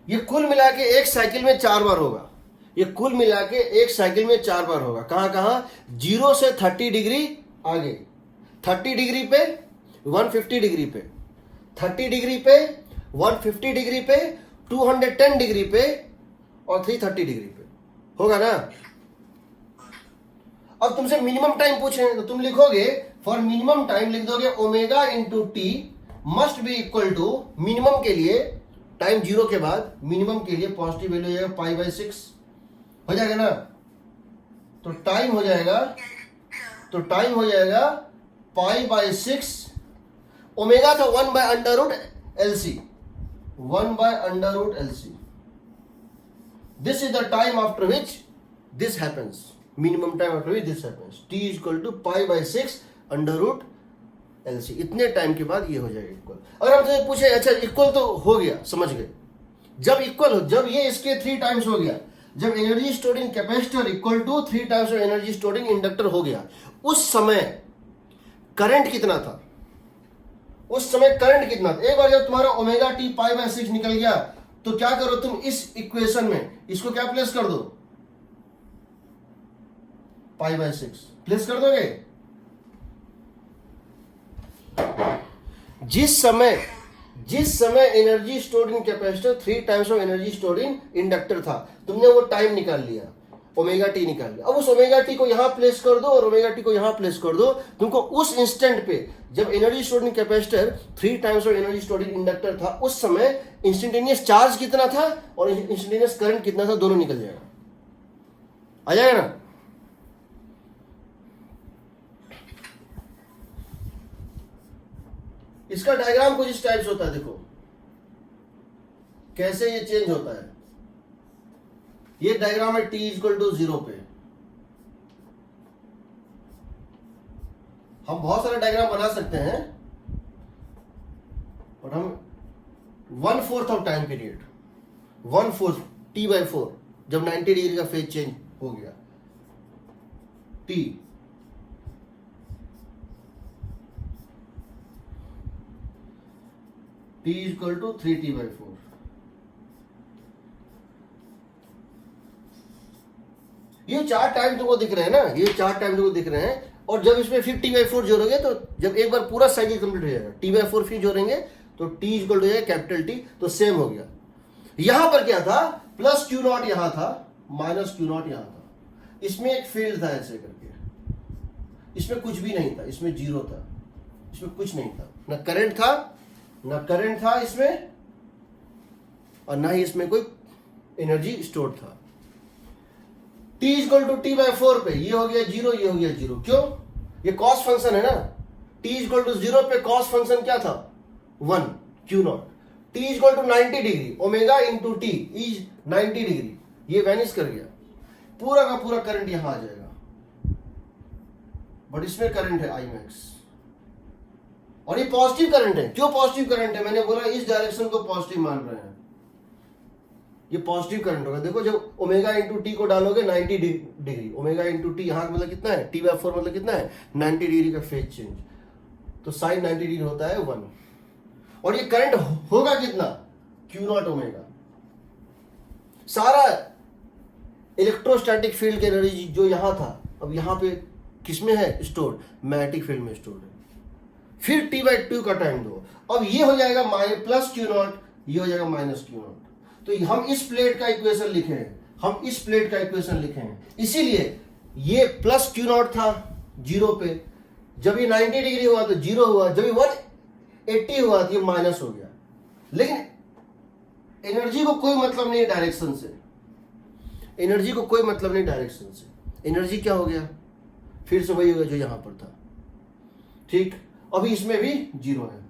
ये कुल मिला के एक साइकिल में 4 बार होगा, ये कुल मिला के एक साइकिल में 4 बार होगा। कहां कहां? 0 से 30 डिग्री आगे, 30 डिग्री पे 150 डिग्री पे, 30 डिग्री पे 150 डिग्री पे 210 डिग्री पे और 330 डिग्री पे, होगा ना। अब तुमसे मिनिमम टाइम पूछ रहे हैं तो तुम लिखोगे फॉर मिनिमम टाइम लिख दोगे omega into t must be equal to, minimum के लिए टाइम 0 के बाद मिनिमम के लिए पॉजिटिव वैल्यू हो जाएगा π/6, हो जाएगा ना। तो टाइम हो जाएगा π/6, ओमेगा था 1 by under root L C, 1 by under root L C. This is the time after which this happens, minimum time after which this happens, T is equal to π/6 under root L C. इतने time के बाद ये हो जाएगा equal. अगर हम तुझे पूछे अच्छा इक्वल तो हो गया, समझ गए, जब इक्वल हो, जब ये इसके 3 टाइम्स हो गया, जब energy stored in capacitor equal to 3 times of energy stored in inductor हो गया, उस समय करंट कितना था? उस समय करंट कितना था? एक बार जब तुम्हारा ओमेगा टी π/6 निकल गया तो क्या करो तुम, इस इक्वेशन में इसको क्या प्लेस कर दो, π/6 प्लेस कर दोगे। जिस समय energy stored in capacitor 3 times of energy stored in inductor था, तुमने वो टाइम निकाल लिया, ओमेगा टी निकाल लिया। अब उस ओमेगा टी को यहां प्लेस कर दो और ओमेगा टी को यहां प्लेस कर दो, तुमको उस इंस्टेंट पे जब energy stored in capacitor 3 times of energy stored in inductor था, उस समय इंस्टेंटेनियस चार्ज कितना था और इंस्टेंटेनियस करंट कितना था, दोनों निकल जाएगा, आ जाएगा ना। इसका डायग्राम कुछ इस टाइप से होता है, देखो कैसे ये चेंज होता है। ये डायग्राम है t इक्वल टू 0 पे। हम बहुत सारे डायग्राम बना सकते हैं और हम 1/4 ऑफ टाइम पीरियड, 1/4 t/4 जब 90 डिग्री का फेज चेंज हो गया, t इक्वल टू 3t/4। ये 4 टाइम तुमको दिख रहे हैं ना, ये 4 टाइम तुमको दिख रहे हैं। और जब इसमें फिर t/4 जोड़ोगे तो जब एक बार पूरा साइकिल कंप्लीट हो जाएगा, t/4 फिर जोड़ेंगे तो t इक्वल टू हो जाएगा कैपिटल T, तो सेम हो गया। यहां पर क्या था, प्लस क्यू नॉट यहां था, माइनस क्यू नॉट यहां था। इसमें एक फील्ड था ऐसे करके, इसमें कुछ भी नहीं था, इसमें 0 था, इसमें कुछ नहीं था, ना करंट था इसमें और ना ही इसमें कोई एनर्जी स्टोर था। t equal to t by 4 पे ये हो गया 0, ये हो गया 0। क्यों? ये कॉस फंक्शन है ना। t इक्वल टू 0 पे कॉस फंक्शन क्या था? 1 Q naught. t equal to 90 degree, omega into t is 90 degree, ये वैनिश कर गया। पूरा का पूरा करंट यहां आ जाएगा, बट इसमें करंट है आई मैक्स, और ये पॉजिटिव करंट है। क्यों पॉजिटिव करंट है? मैंने बोला इस डायरेक्शन को पॉजिटिव मान रहे हैं, ये पॉजिटिव करंट होगा। देखो जब ओमेगा इंटू टी को डालोगे 90 डिग्री, ओमेगा इंटू टी यहाँ मतलब कितना है? टी बाई 4 मतलब कितना है? 90 डिग्री का फेज चेंज, तो साइन 90 डिग्री होता है 1। और ये करंट होगा कितना? Q not omega. सारा इलेक्ट्रोस्टैटिक फील्ड की एनर्जी जो यहां था, अब यहां पे किसमें है स्टोर्ड? मैग्नेटिक फील्ड में स्टोर्ड है। फिर टी बाई 2 का टाइम दो, अब ये हो जाएगा प्लस क्यू नॉट, ये हो जाएगा माइनस क्यू नॉट। तो हम इस प्लेट का इक्वेशन लिखे हैं, हम इस प्लेट का इक्वेशन लिखे हैं। इसीलिए ये प्लस क्यू नॉट था 0 पे, जब ये 90 डिग्री हुआ तो 0 हुआ, जब ये 180 हुआ तो ये माइनस हो गया। लेकिन एनर्जी को कोई मतलब नहीं डायरेक्शन से, एनर्जी को कोई मतलब नहीं डायरेक्शन से। एनर्जी क्या हो गया? फिर से वही होगा जो यहां पर था, ठीक। अभी इसमें भी 0 है,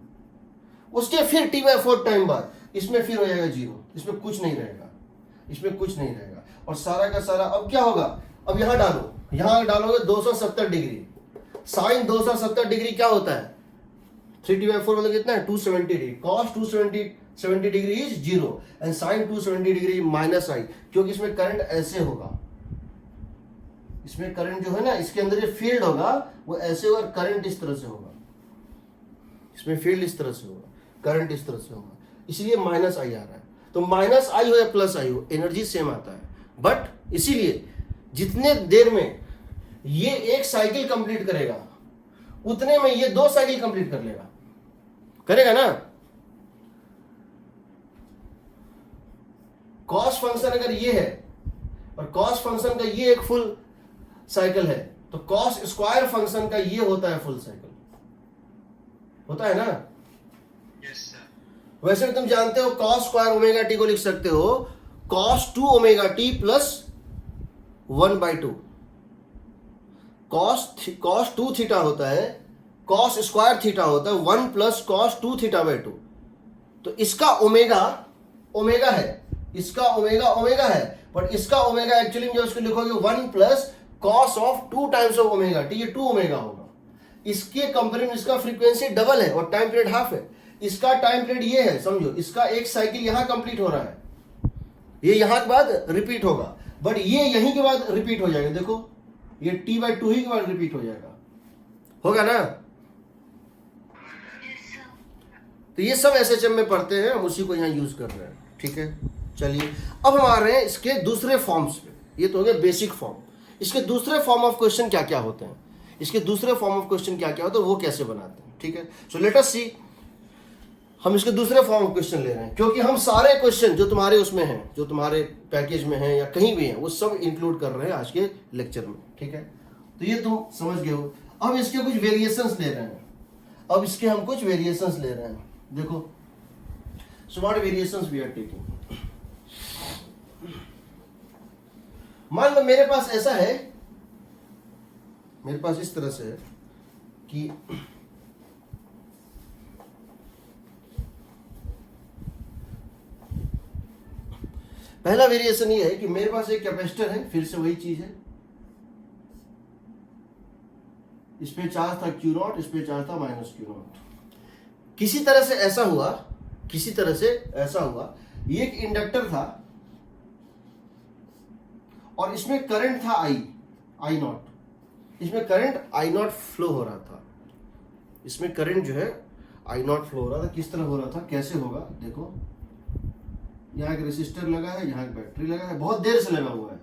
उसके फिर टी बाई 4 टाइम बाद इसमें फिर हो जाएगा 0, इसमें कुछ नहीं रहेगा, इसमें कुछ नहीं रहेगा। और सारा का सारा अब क्या होगा? अब यहां डालो, यहां डालोगे 270 डिग्री, साइन 270 डिग्री क्या होता है? 3t/4 मतलब कितना है? 270 degree. Cos 270 degree is 0 and sine 270 degree minus I, क्योंकि इसमें करंट ऐसे होगा, इसमें करंट जो है ना, इसके अंदर जो फील्ड होगा वो ऐसे होगा, करंट इस तरह से होगा, इसमें फील्ड इस तरह से होगा, करंट इस तरह से होगा, इसलिए माइनस आई आ रहा है। तो माइनस आई हो या प्लस आई हो, एनर्जी सेम आता है। बट इसीलिए जितने देर में ये एक साइकिल कंप्लीट करेगा, उतने में ये 2 साइकिल कंप्लीट कर लेगा, करेगा ना। कॉस फंक्शन अगर ये है और कॉस फंक्शन का ये एक फुल साइकिल है, तो कॉस स्क्वायर फंक्शन का ये होता है फुल साइकिल, होता है ना। Yes sir. वैसे भी तुम जानते हो कॉस स्क्वायर ओमेगा टी को लिख सकते हो cos 2 omega T plus 1/2। Cos 2 theta होता है, कॉस स्क्वायर थीटा होता है 1 प्लस कॉस 2 थीटा/2। तो इसका ओमेगा ओमेगा है, इसका ओमेगा ओमेगा है, बट इसका ओमेगा एक्चुअली में जो उसको लिखोगे 1 plus cos of 2 times of omega T, ये 2 ओमेगा होगा। इसके कंपेरिजन इसका फ्रीक्वेंसी डबल है और टाइम पीरियड हाफ है। इसका टाइम पीरियड ये है, समझो, इसका एक साइकिल यहां कंप्लीट हो रहा है, ये यहां के बाद रिपीट होगा, बट ये यहीं के बाद रिपीट हो जाएगा। देखो ये t/2 ही के बाद रिपीट हो जाएगा, होगा ना। तो ये सब SHM में पढ़ते हैं, हम उसी को यहां यूज कर रहे हैं, ठीक है। चलिए अब हम आ रहे हैं इसके दूसरे फॉर्म्स पे। ये तो हो गया बेसिक फॉर्म। इसके दूसरे फॉर्म ऑफ क्वेश्चन क्या क्या होते हैं, इसके दूसरे फॉर्म ऑफ क्वेश्चन क्या क्या होते हैं, वो कैसे बनाते हैं, ठीक है। सो लेट अस सी, हम इसके दूसरे फॉर्म ऑफ क्वेश्चन ले रहे हैं, क्योंकि हम सारे क्वेश्चन जो तुम्हारे उसमें हैं, जो तुम्हारे पैकेज में हैं या कहीं भी हैं, वो सब इंक्लूड कर रहे हैं आज के लेक्चर में, ठीक है। तो ये तुम समझ गए हो। अब इसके कुछ वेरिएशंस ले रहे हैं, अब इसके हम कुछ वेरिएशंस ले रहे हैं। देखो, so what variations we are taking. मान लो मेरे पास ऐसा है, मेरे पास इस तरह से है कि पहला वेरिएशन ये है कि मेरे पास एक कैपेसिटर है, फिर से वही चीज है, इस पे चार्ज था Q नॉट, इस पे चार्ज था माइनस Q नॉट। किसी तरह से ऐसा हुआ, किसी तरह से ऐसा हुआ, ये एक इंडक्टर था और इसमें करंट था I नॉट, इसमें करंट I नॉट फ्लो हो रहा था, इसमें करंट जो है I नॉट फ्लो हो रहा था। किस तरह हो रहा था, कैसे होगा, देखो यहाँ एक रेसिस्टर लगा है, यहाँ एक बैटरी लगा है, बहुत देर से लगा हुआ है,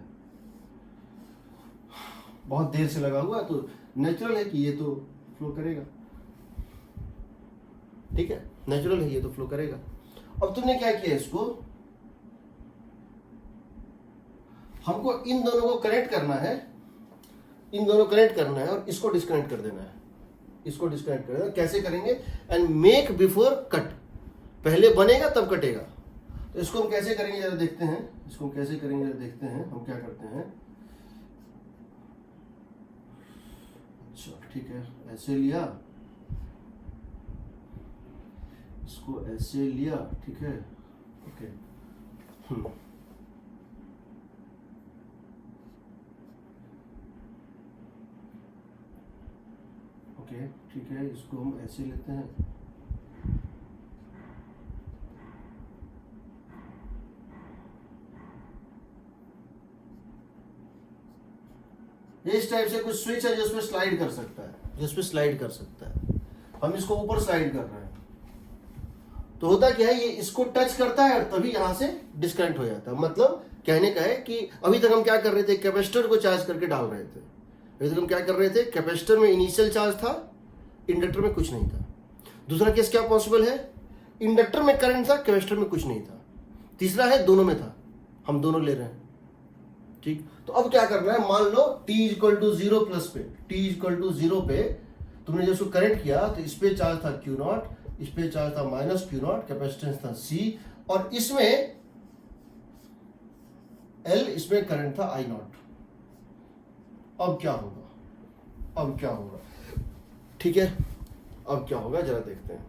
बहुत देर से लगा हुआ है, तो नेचुरल है कि ये तो फ्लो करेगा, ठीक है, नेचुरल है, ये तो फ्लो करेगा। अब तुमने क्या किया, इसको हमको इन दोनों को कनेक्ट करना है, इन दोनों कनेक्ट करना है और इसको डिस्कनेक्ट कर देना है, इसको डिस्कनेक्ट कर देना। कैसे करेंगे, एंड मेक बिफोर कट, पहले बनेगा तब कटेगा। तो इसको हम कैसे करेंगे जरा देखते हैं, इसको हम कैसे करेंगे जरा देखते हैं। हम क्या करते हैं, ठीक है, ऐसे लिया, इसको ऐसे लिया, ठीक है, ओके। ओके ठीक है, इसको हम ऐसे लेते हैं, इस टाइप से कुछ स्विच है जो इसमें स्लाइड कर सकता है, हम इसको ऊपर स्लाइड कर रहे हैं, तो होता क्या है, ये इसको टच करता है और तभी यहां से डिस्कनेक्ट हो जाता है। मतलब कहने का है कि अभी तक हम क्या कर रहे थे, कैपेसिटर को चार्ज करके डाल रहे थे। अभी तक हम क्या कर रहे थे, कैपेसिटर में इनिशियल चार्ज था, इंडक्टर में कुछ नहीं था। दूसरा केस क्या पॉसिबल है, इंडक्टर में करंट था, कैपेसिटर में कुछ नहीं था। तीसरा है दोनों में था, हम दोनों ले रहे हैं, ठीक। तो अब क्या करना है, मान लो t = 0 प्लस पे, t = 0 पे तुमने जो उसको करंट किया तो इस पे चार्ज था Q0, इस पे चार्ज था -Q0, कैपेसिटेंस था C, और इसमें L, इसमें करंट था I0। अब क्या होगा, ठीक है, अब क्या होगा जरा देखते हैं।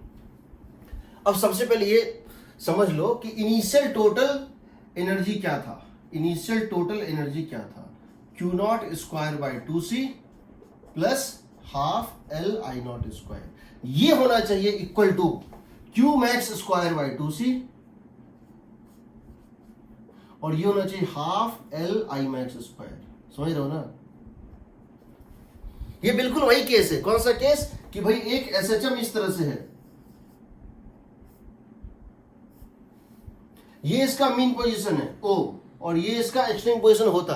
अब सबसे पहले ये समझ लो कि इनिशियल टोटल एनर्जी क्या था, Q0 square by 2C plus half L I0 square, ये होना चाहिए equal to Q max square by 2C, और ये होना चाहिए half L I max square. समझ रहे हो ना, ये बिल्कुल वही केस है। कौन सा केस, कि भाई एक SHM इस तरह से है, ये इसका मीन पोजीशन है O, और ये इसका एक्सट्रीम पोजीशन होता,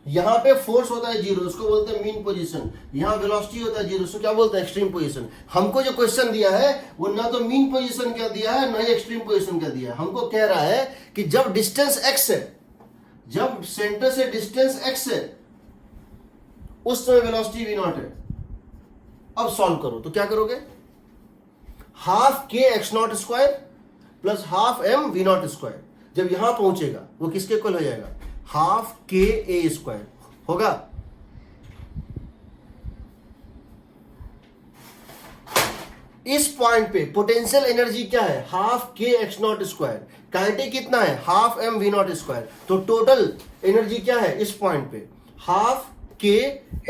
यहां पे फोर्स होता है 0, उसको बोलते हैं मीन पोजीशन, यहां वेलोसिटी होता है 0, उसको क्या बोलते हैं, एक्सट्रीम पोजीशन। हमको जो क्वेश्चन दिया है वो ना तो मीन पोजीशन क्या दिया है, ना ही एक्सट्रीम पोजीशन क्या दिया है। हमको कह रहा है कि जब डिस्टेंस x है, जब सेंटर से डिस्टेंस x है, उस समय वेलोसिटी v0 है। अब सॉल्व करो तो क्या करोगे, half k x0 square plus half m v0 square, जब यहां पहुंचेगा वो किसके इक्वल हो जाएगा, हाफ k a स्क्वायर होगा। इस पॉइंट पे पोटेंशियल एनर्जी क्या है, half k x0 square, kinetic कितना है, हाफ m v0 स्क्वायर। तो टोटल एनर्जी क्या है इस पॉइंट पे, half k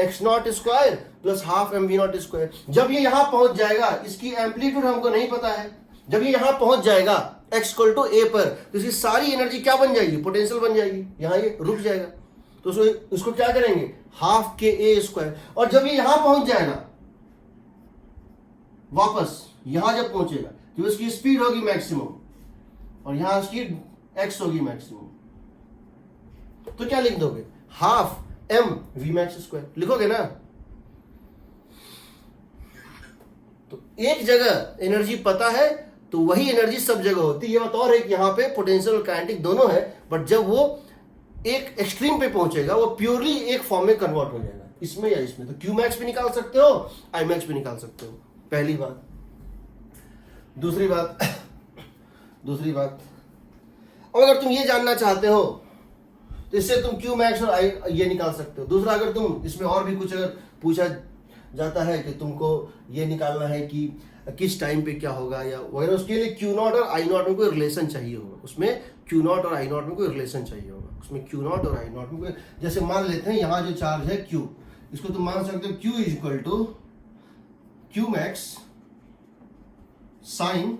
x0 square plus half m v0 square. जब ये यहां पहुंच जाएगा, इसकी एम्पलीट्यूड हमको नहीं पता है, जब ये यहां पहुंच जाएगा x = a पर, तो इसकी सारी एनर्जी क्या बन जाएगी, पोटेंशियल बन जाएगी, यहां ये रुक जाएगा। तो उसको क्या करेंगे, हाफ k a स्क्वायर। और जब ये यहां पहुंच जाएगा, वापस यहां जब पहुंचेगा तो उसकी स्पीड होगी मैक्सिमम, और यहां उसकी x होगी मैक्सिमम। तो क्या लिख दोगे, half m v max square लिखोगे ना। तो एक जगह एनर्जी पता है तो वही एनर्जी सब जगह होती है। ये बात और है कि यहाँ पे पोटेंशियल और काइनेटिक दोनों है, बट जब वो एक एक्सट्रीम पे पहुंचेगा वो प्योरली एक फॉर्म में कन्वर्ट हो जाएगा, इसमें या इसमें। तो Q मैक्स भी निकाल सकते हो, I मैक्स भी निकाल सकते हो, पहली बात। दूसरी बात, और अगर तुम ये जानना चाहते हो तो इससे तुम Q मैक्स और I ये निकाल सकते हो। दूसरा, अगर तुम इसमें और भी कुछ अगर पूछा जाता है कि तुमको ये निकालना है कि किस टाइम पे क्या होगा या वगैरह, उसके लिए Q0 और I0 में कोई रिलेशन चाहिए होगा, उसमें Q0 और I0 में कोई रिलेशन चाहिए होगा, उसमें Q0 और I0 में कोई, जैसे मान लेते हैं यहाँ जो चार्ज है Q, इसको तुम मान सकते हो Q = Q max sine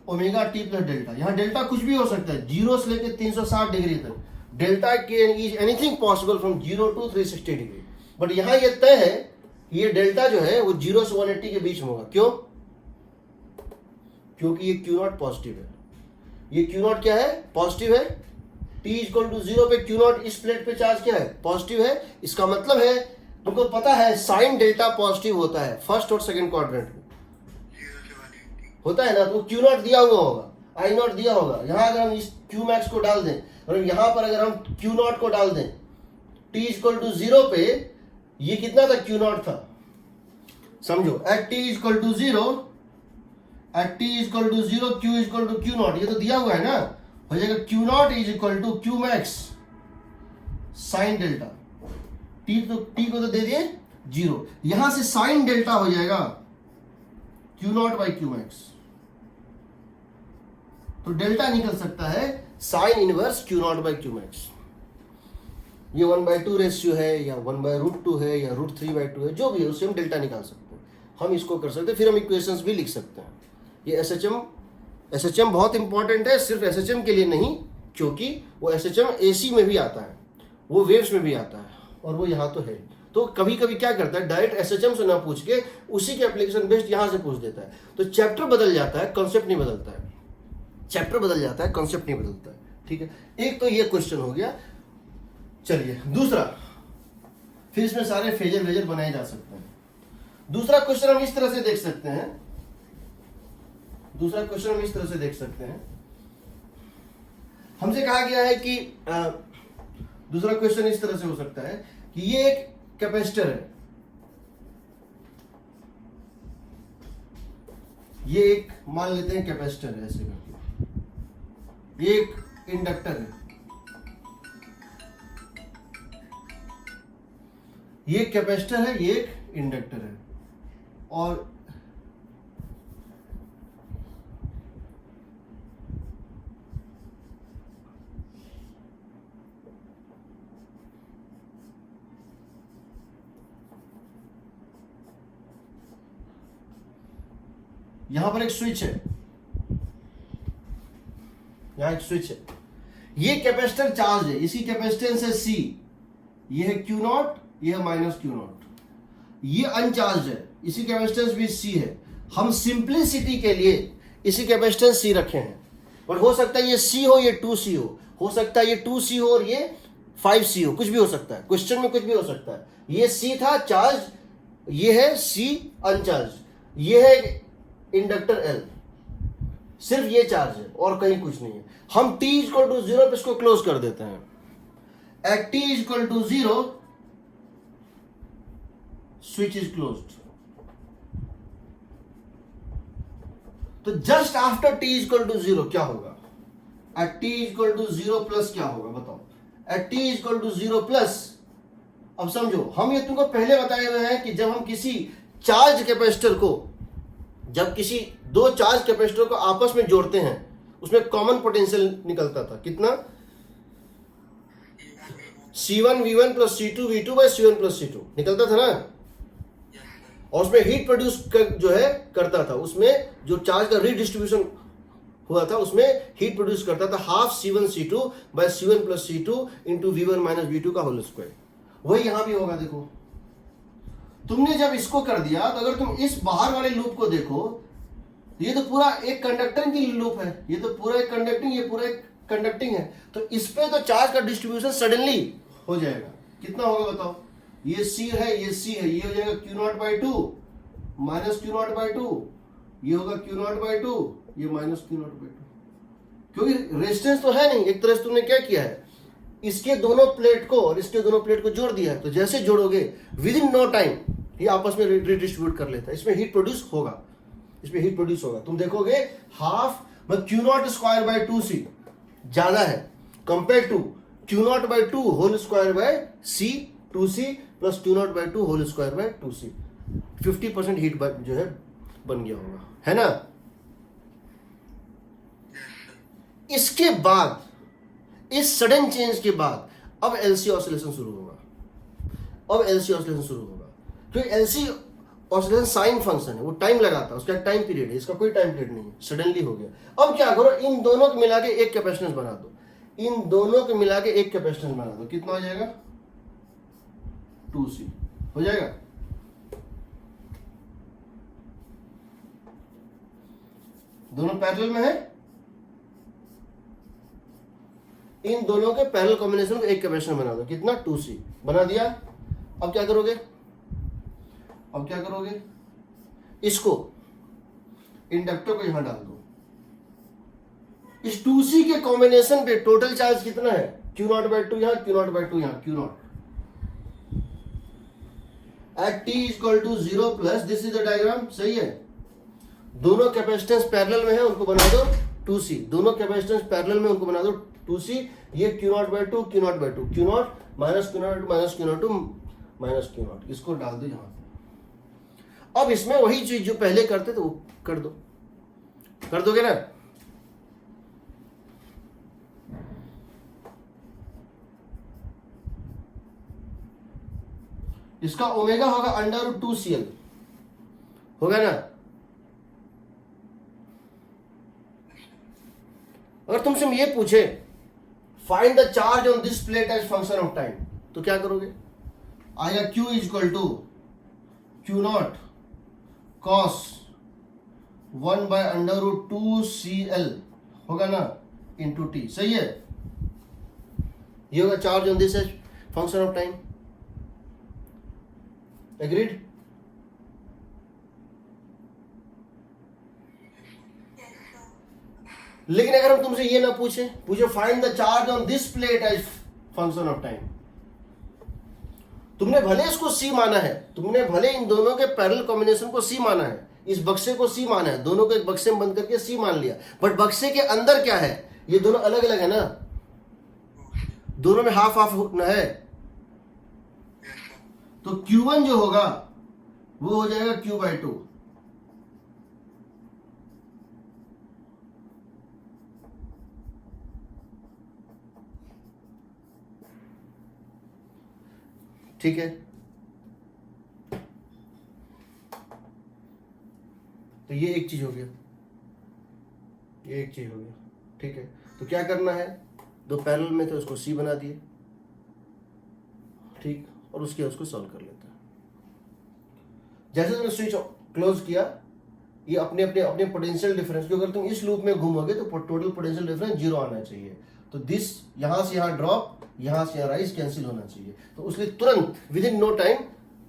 omega T plus delta. यहाँ डेल्टा कुछ भी हो सकता है, 0 से लेकर 360 डिग्री तक, delta can is anything possible from 0 to 360 degree. But यहाँ ये तय है, ये डेल्टा जो है वो 0 से 180 के बीच में होगा। क्यों? क्योंकि ये Q0 पॉजिटिव है, ये Q0 क्या है, पॉजिटिव है। t = 0 पे Q0 इस प्लेट पे चार्ज क्या है, पॉजिटिव है। इसका मतलब है तुमको पता है साइन डेल्टा पॉजिटिव होता है फर्स्ट और सेकंड क्वाड्रेंट में, होता है ना। तो Q0 दिया हुआ होगा, I0 दिया होगा। यहाँ अगर हम इस Q मैक्स को डाल दें और यहाँ पर अगर हम Q0 को डाल दें, t = 0 पे ये कितना था, Q0 था। समझो, at t = 0 Q = Q0, ये तो दिया हुआ है ना, हो जाएगा Q0 = Q max sine delta. t को तो दे दिए, जीरो, यहां से साइन डेल्टा हो जाएगा Q not by Q max. तो डेल्टा निकल सकता है sine inverse Q not by Q max. ये 1/2 रेशियो है या 1/√2 है या √3/2 है, जो भी है उससे हम डेल्टा निकाल सकते हैं। हम इसको कर सकते हैं, फिर हम इक्वेशंस भी लिख सकते हैं। ये SHM बहुत इंपॉर्टेंट है, सिर्फ SHM के लिए नहीं, क्योंकि वो SHM AC में भी आता है, वो वेव्स में भी आता है, और वो यहाँ तो है। तो कभी कभी क्या करता है, डायरेक्ट SHM से ना पूछ के उसी के एप्लीकेशन बेस्ड यहाँ से पूछ देता है। तो चैप्टर बदल जाता है, कॉन्सेप्ट नहीं बदलता है। चैप्टर बदल जाता है, कॉन्सेप्ट नहीं बदलता है। ठीक है, एक तो ये क्वेश्चन हो गया। चलिए दूसरा, फिर इसमें सारे फेजर वेजर बनाए जा सकते हैं। दूसरा क्वेश्चन हम इस तरह से देख सकते हैं, हमसे कहा गया है कि दूसरा क्वेश्चन इस तरह से हो सकता है कि ये एक कैपेसिटर है, ये एक मान लेते हैं कैपेसिटर है, ऐसे करके, ये एक इंडक्टर है, ये एक कैपेसिटर है, ये एक इंडक्टर है, और यहां पर एक स्विच है, यहां एक स्विच है। ये कैपेसिटर चार्ज है, इसकी कैपेसिटेंस है C, ये है Q नॉट, ये है माइनस Q नॉट। ये अनचार्ज है, इसी कैपेसिटेंस भी C है। हम सिंप्लिसिटी के लिए इसी कैपेसिटेंस C रखे हैं, पर हो सकता है ये C हो, ये 2C हो सकता है ये 2C हो और ये 5C हो, कुछ भी हो सकता है, क्वेश्चन में कुछ भी हो सकता है। ये C था चार्ज, ये है C अनचार्ज, ये है इंडक्टर L, सिर्फ ये चार्ज है और कहीं कुछ नहीं है। हम t इक्वल टू 0 पे इसको क्लोज कर देते हैं। At t equal to 0 switch is closed. तो just after t equal to 0 क्या होगा? At t equal to 0 plus क्या होगा बताओ? At t equal to 0 plus, अब समझो, हम ये तुमको पहले बताए हुए हैं कि जब हम किसी चार्ज कैपेसिटर को, जब किसी दो चार्ज कैपेसिटर को आपस में जोड़ते हैं, उसमें कॉमन पोटेंशियल निकलता था कितना? C1V1 plus C2V2 by C1 plus C2 निकलता था ना। और उसमें हीट प्रोड्यूस जो है करता था, उसमें जो चार्ज का रीडिस्ट्रीब्यूशन हुआ था उसमें हीट प्रोड्यूस करता था half C1 C2 by C1 plus C2 into V1 minus V2 का होल स्क्वायर। वही यहां भी होगा। देखो तुमने जब इसको कर दिया, तो अगर तुम इस बाहर वाले लूप को देखो, ये तो पूरा एक कंडक्टिंग की लूप है, ये तो पूरा एक कंडक्टिंग, ये पूरा एक कंडक्टिंग है। तो इस पे तो चार्ज का डिस्ट्रीब्यूशन सडनली हो जाएगा। कितना होगा बताओ? ये C है, ये C है, ये हो जाएगा Q naught by 2 minus Q naught by 2, ये होगा Q नॉट बाई 2, ये माइनस Q नॉट बाई 2। क्योंकि रेजिस्टेंस तो है नहीं, एक तरह से तुमने क्या किया है, इसके दोनों प्लेट को और इसके दोनों प्लेट को जोड़ दिया है। तो जैसे जोड़ोगे विद इन नो टाइम ये आपस में रिडिस्ट्रीब्यूट कर लेता है। इसमें हीट प्रोड्यूस होगा, इसमें हीट प्रोड्यूस होगा। तुम देखोगे हाफ मतलब Q not square by 2C ज्यादा है compare to Q naught by 2 whole square by C 2C plus Q naught by 2 whole square by 2C। 50% heat जो है बन गया होगा, है ना। इसके बाद, इस सडन चेंज के बाद अब LC ऑसिलेशन शुरू होगा। अब LC ऑसिलेशन शुरू होगा क्योंकि LC ऑसिलेशन साइन फंक्शन है, वो टाइम लगाता है, उसका टाइम पीरियड है, इसका कोई टाइम पीरियड नहीं है, सडनली हो गया। अब क्या करो, इन दोनों को मिला के एक कैपेसिटेंस बना दो, इन दोनों को मिला के एक कैपेसिटेंस बना दो। कितना हो जाएगा? 2C हो जाएगा। दोनों पैरेलल में है, इन दोनों के पैरेलल कॉम्बिनेशन को एक कैपेसिटेंस बना दो। कितना? 2C बना दिया। अब क्या करोगे? अब क्या करोगे? इसको इंडक्टर को यहां डाल दो। इस 2C के कॉम्बिनेशन पे टोटल चार्ज कितना है? Q नॉट बाई 2 यहां, Q नॉट बाई 2 यहां, Q naught at t equal to 0 plus, this is the diagram, सही है। दोनों कैपेसिटेंस पैरेलल में है, उनको बना दो 2C। दोनों कैपेसिटेंस पैरेलल में, उनको बना दो 2C। ये Q naught by 2, Q naught by 2, Q not minus Q not minus Q not minus Q not, इसको डाल दो यहाँ पे। अब इसमें वही चीज जो पहले करते थे वो कर दो, कर दोगे ना? इसका ओमेगा होगा अंडर रूट 2CL, होगा ना? अगर तुमसे हम ये पूछे find the charge on this plate as function of time, तो क्या करोगे? आएगा Q is equal to Q naught cos 1 by under root 2CL, होगा ना, इंटू टी। सही है? ये होगा charge on this as function of time. Agreed? लेकिन अगर हम तुमसे ये ना पूछे find the charge on this plate as function of time, तुमने भले इसको सी माना है, तुमने भले इन दोनों के पैरेलल कॉम्बिनेशन को सी माना है, इस बक्से को सी माना है, दोनों को एक बक्से में बंद करके सी मान लिया, बट बक्से के अंदर क्या है? ये दोनों अलग अलग है ना, दोनों में हाफ हाफ है। तो Q1 जो होगा वो हो जाएगा Q/2। ठीक है? तो ये एक चीज हो गया, ये एक चीज हो गया। ठीक है, तो क्या करना है? दो पैरेलल में थे उसको सी बना दिए, ठीक, और उसके उसको सॉल्व कर लेते हैं। जैसे तुमने स्विच क्लोज किया, ये अपने अपने अपने पोटेंशियल डिफरेंस, क्योंकि अगर तुम इस लूप में घूमोगे तो टोटल पोटेंशियल डिफरेंस 0 आना चाहिए। तो दिस यहां से यहां ड्रॉप, यहां से यहां राइज कैंसिल होना चाहिए। तो उसके तुरंत विद इन नो टाइम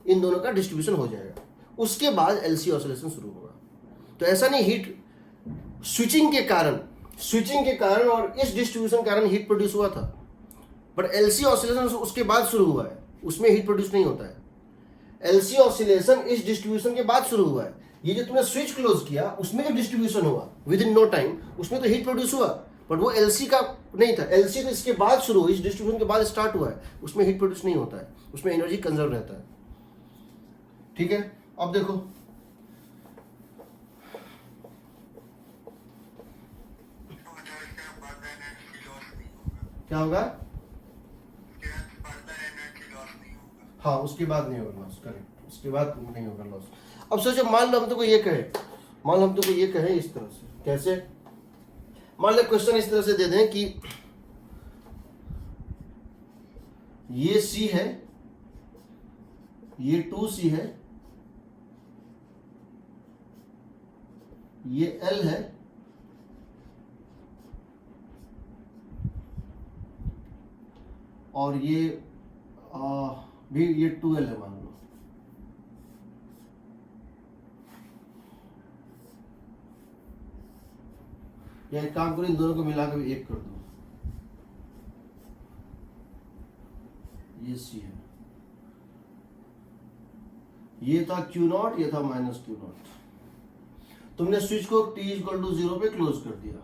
इन दोनों का डिस्ट्रीब्यूशन हो जाएगा। उसके बाद एलसी ऑसिलेशन शुरू होगा। तो ऐसा नहीं हीट स्विचिंग के कारण और इस डिस्ट्रीब्यूशन के कारण हीट प्रोड्यूस हुआ था, बट एलसी ऑसिलेशन उसके बाद शुरू हुआ है, उसमें हीट प्रोड्यूस नहीं होता है। एलसी ऑसिलेशन इस डिस्ट्रीब्यूशन के बाद शुरू हुआ है। ये जो तुमने स्विच क्लोज किया उसमें जो डिस्ट्रीब्यूशन हुआ विद इन नो टाइम, उसमें तो हीट प्रोड्यूस हुआ, बट वो एलसी का नहीं था। एलसी तो इसके बाद शुरू हुआ, इस डिस्ट्रीब्यूशन के बाद स्टार्ट हुआ है, उसमें हीट प्रोड्यूस नहीं होता है, उसमें एनर्जी कंजर्व रहता है। ठीक है, अब देखो क्या होगा। हाँ, उसके बाद नहीं होगा लॉस, करेक्ट, उसके बाद नहीं होगा लॉस। अब सोचो, मान लो हम तुमको ये कहे इस तरह से, कैसे? मान लो क्वेश्चन इस तरह से दे दें कि ये C है, ये 2C है, ये L है, और ये भी ये 2L है मान लो। या एक काम करो, इन दोनों को मिलाकर भी एक कर दो। ये C है, ये था Q0, ये था माइनस Q0। तुमने स्विच को T = 0 पे क्लोज कर दिया,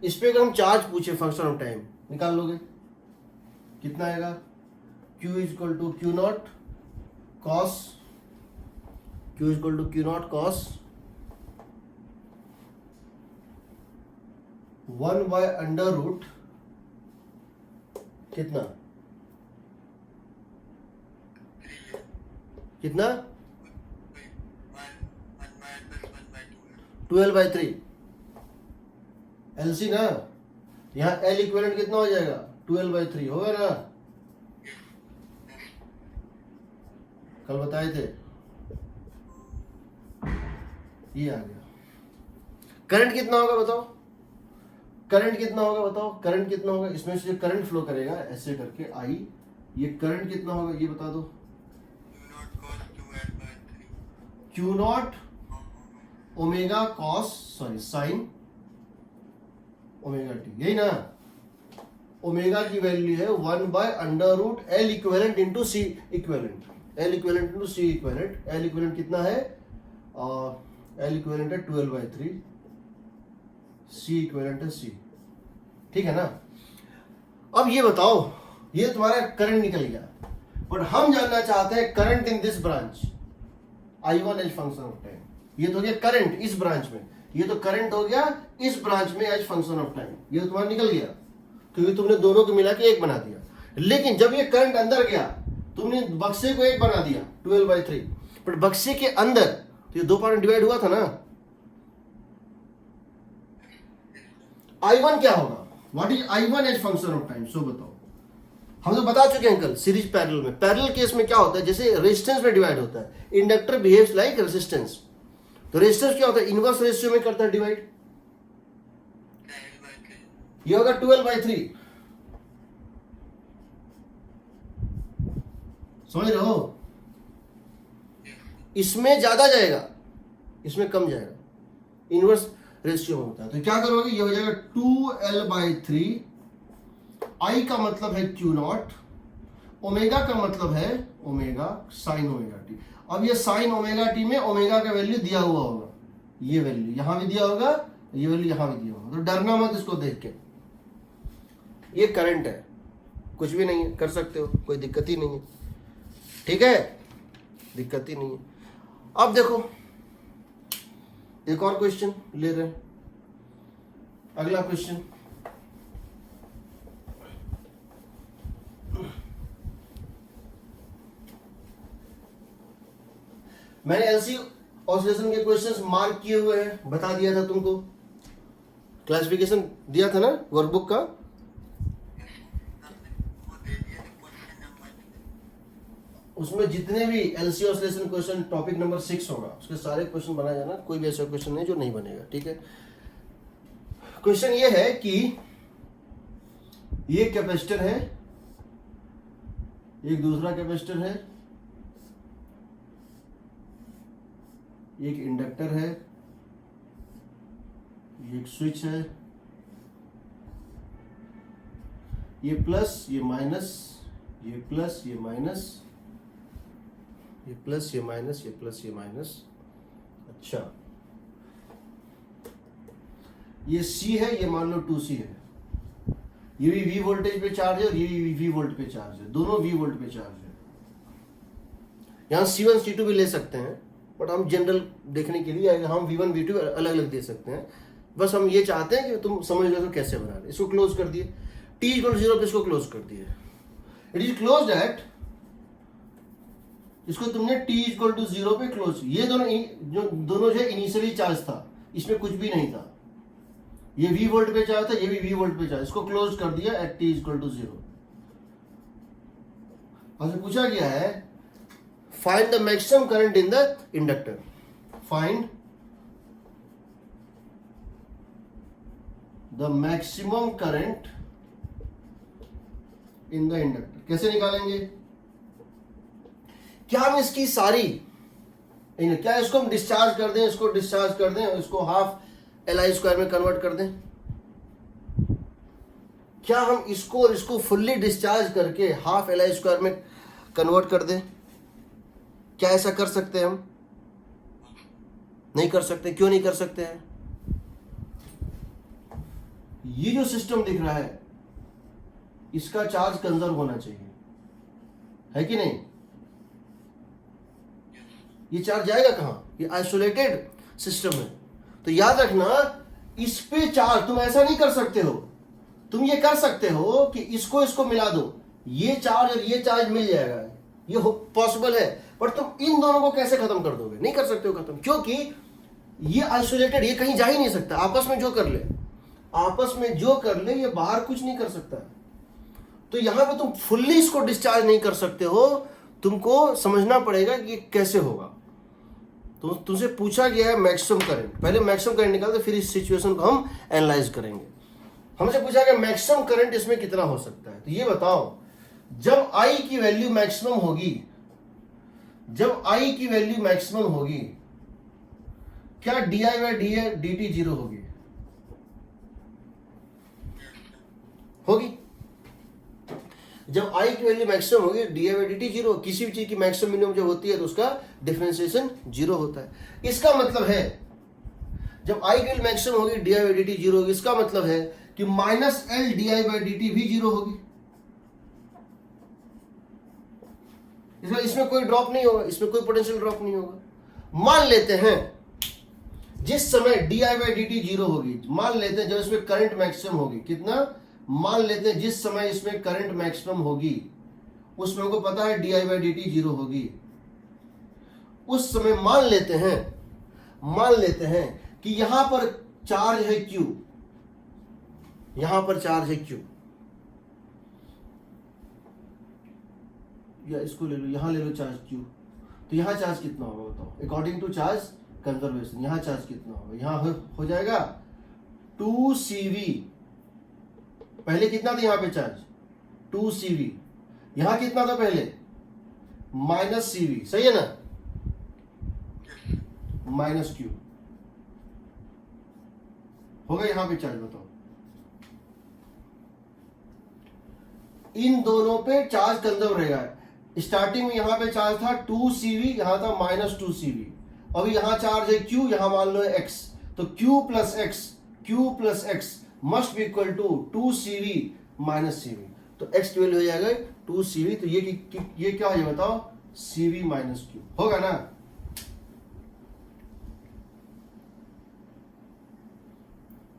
इस पे अगर हम चार्ज पूछे फंक्शन ऑफ टाइम, निकाल लोगे? कितना आएगा? Q = Q0 cos 1 by under root कितना 12/3 एलसी ना। यहाँ एल इक्विवेलेंट कितना हो जाएगा? 12/3 होगा ना, कल बताए थे। ये आ गया। करंट कितना होगा बताओ? करंट कितना होगा? इसमें से करंट फ्लो करेगा ऐसे करके आई, ये करंट कितना होगा ये बता दो। Q0 omega cos sine omega t, यही ना। ओमेगा की वैल्यू है 1 by under root L equivalent into C equivalent. L equivalent into C equivalent. L equivalent कितना है? एल इक्विवेलेंट है 12/3, सी इक्विवेलेंट है सी। ठीक है ना। अब ये बताओ, ये तुम्हारा करंट निकल गया, बट हम जानना चाहते हैं current in this branch, I1 as function of time. ये तो हो गया करंट इस ब्रांच में, ये तो करंट हो गया इस ब्रांच में एज फंक्शन ऑफ टाइम, ये तो तुम्हारा निकल गया क्योंकि तुमने दोनों को मिला के एक बना दिया। लेकिन जब ये करंट अंदर गया, तुमने बक्से को एक बना दिया 12/3, बट बक्से के अंदर तो ये दो पार्ट में डिवाइड हुआ था ना। I1 क्या होगा, what is I1 as function of time, so बताओ। हम तो बता चुके हैं अंकल, सीरीज पैरेलल में, पैरेलल केस में क्या होता है, जैसे रेजिस्टेंस में डिवाइड होता है, इंडक्टर बिहेव्स लाइक रेजिस्टेंस, तो रेजिस्टेंस क्या होता है, इनवर्स रेशियो में करता है डिवाइड, ये होगा 12/3, समझ रहे हो। इसमें ज्यादा जाएगा, इसमें कम जाएगा, इनवर्स रेशियो में होता है। तो क्या करोगे, ये हो जाएगा 2L/3, I का मतलब है Q0, ओमेगा का मतलब है ओमेगा साइन ओमेगा टी। अब ये साइन ओमेगा टी में ओमेगा का वैल्यू दिया हुआ होगा, ये वैल्यू यहां भी दिया होगा, ये वैल्यू यहां भी दिया होगा, तो डरना मत इसको देख के। ये करंट है, कुछ भी नहीं है, कर सकते हो, कोई दिक्कत ही नहीं है, ठीक है, दिक्कत ही नहीं है। अब देखो एक और क्वेश्चन ले रहे हैं, अगला क्वेश्चन, मैंने एलसी ऑसिलेशन के क्वेश्चंस मार्क किए हुए हैं, बता दिया था तुमको, क्लासिफिकेशन दिया था ना वर्कबुक का। उसमें जितने भी LC oscillation question topic number 6 होगा, उसके सारे क्वेश्चन बनाया जाना, कोई भी ऐसा क्वेश्चन नहीं जो नहीं बनेगा, ठीक है। क्वेश्चन ये है कि ये कैपेसिटर है, एक दूसरा कैपेसिटर है, एक इंडक्टर है, एक स्विच है, ये प्लस ये माइनस, ये प्लस ये माइनस, ये प्लस ये माइनस, ये प्लस ये माइनस, अच्छा ये C है, ये मान लो 2C है, ये भी V वोल्टेज पे चार्ज है और ये भी V वोल्ट पे चार्ज है, दोनों V वोल्ट पे चार्ज है। यहाँ C1 C2 भी ले सकते हैं, बट हम जनरल देखने के लिए हम V1 V2 अलग अलग दे सकते हैं, बस हम ये चाहते हैं कि तुम समझ लो तो कैसे बना रहे। इसको क्लोज कर दिए, t=0 पे इसको क्लोज कर दिए, इट इज क्लोज्ड एट, इसको तुमने t=0 पे क्लोज, ये दोनों जो इनिशियली चार्ज था, इसमें कुछ भी नहीं था, ये V वोल्ट पे चार्ज था, ये भी V वोल्ट पे चार्ज, इसको क्लोज कर दिया एट t=0। हमसे पूछा गया है find the maximum current in the inductor, find the maximum current in the inductor. कैसे निकालेंगे, क्या हम इसकी सारी, क्या इसको हम डिस्चार्ज कर दें, इसको डिस्चार्ज कर दें और इसको हाफ Li² में कन्वर्ट कर दें, क्या हम इसको और इसको फुल्ली डिस्चार्ज करके हाफ Li² में कन्वर्ट कर दें, क्या ऐसा कर सकते हैं हम, नहीं कर सकते। क्यों नहीं कर सकते हैं, ये जो सिस्टम दिख रहा है इसका चार्ज कंजर्व होना चाहिए, है कि नहीं, ये चार्ज जाएगा कहां, ये आइसोलेटेड सिस्टम है, तो याद रखना इस पे चार्ज तुम ऐसा नहीं कर सकते हो, तुम ये कर सकते हो कि इसको मिला दो, ये चार्ज और ये चार्ज मिल जाएगा, ये पॉसिबल है, पर तुम इन दोनों को कैसे खत्म कर दोगे, नहीं कर सकते हो खत्म, क्योंकि ये आइसोलेटेड, ये कहीं जा ही नहीं सकता, आपस में जो कर ले, आपस में जो कर ले, ये बाहर कुछ नहीं कर सकता। तो यहां पे तुम फुल्ली इसको डिस्चार्ज नहीं कर सकते हो, तुमको समझना पड़ेगा कि कैसे होगा। तो तुमसे पूछा गया है मैक्सिमम करंट, पहले मैक्सिमम करंट निकालते, फिर इस सिचुएशन को हम एनालाइज करेंगे। हमसे पूछा गया मैक्सिमम करंट इसमें कितना हो सकता है, तो ये बताओ जब I की वैल्यू मैक्सिमम होगी, जब I की वैल्यू मैक्सिमम होगी, क्या di/dt 0 होगी, होगी। जब I की वैल्यू मैक्सिमम होगी di/dt 0, किसी भी चीज की मैक्सिमम मिनिमम जब होती है तो उसका डिफरेंशिएशन 0 होता है। इसका मतलब है जब I की वैल्यू मैक्सिमम होगी di/dt 0 होगी, इसका मतलब है कि -L di/dt भी 0 होगी। इसमें कोई ड्रॉप नहीं होगा, इसमें कोई पोटेंशियल ड्रॉप नहीं होगा। मान लेते हैं जिस समय di/dt जीरो होगी, मान लेते हैं जब इसमें करंट मैक्सिमम होगी, कितना, मान लेते हैं जिस समय इसमें करंट मैक्सिमम होगी उसमें हमको पता है di/dt जीरो होगी। उस समय मान लेते हैं कि यहां पर चार्ज है Q, यहां पर चार्ज है Q, या इसको ले लो, यहां ले लो चार्ज Q, तो यहां चार्ज कितना होगा बताओ, अकॉर्डिंग टू चार्ज कंजर्वेशन यहां चार्ज कितना होगा, यहां हो जाएगा 2CV। पहले कितना था यहां पे चार्ज 2CV, यहां कितना था पहले -CV, सही है ना, -Q होगा यहां पे चार्ज, बताओ इन दोनों पे चार्ज कंजर्व रहेगा। स्टार्टिंग में यहां पे चार्ज था 2CV, यहां था -2CV, अभी यहां चार्ज है Q, यहां मान लो है X, तो Q plus X must be equal to 2CV -CV, तो X की वैल्यू हो जाएगा 2CV, तो ये क्या हो जाएगा बताओ, CV -Q होगा ना।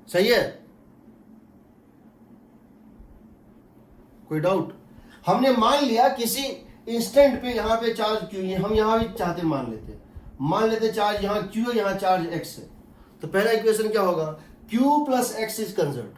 सही है, कोई डाउट। हमने मान लिया किसी इंस्टेंट पे यहां पे चार्ज Q है, हम यहां भी चाहते मान लेते चार्ज यहां Q है, यहां चार्ज X है, तो पहला इक्वेशन क्या होगा, Q plus X is conserved,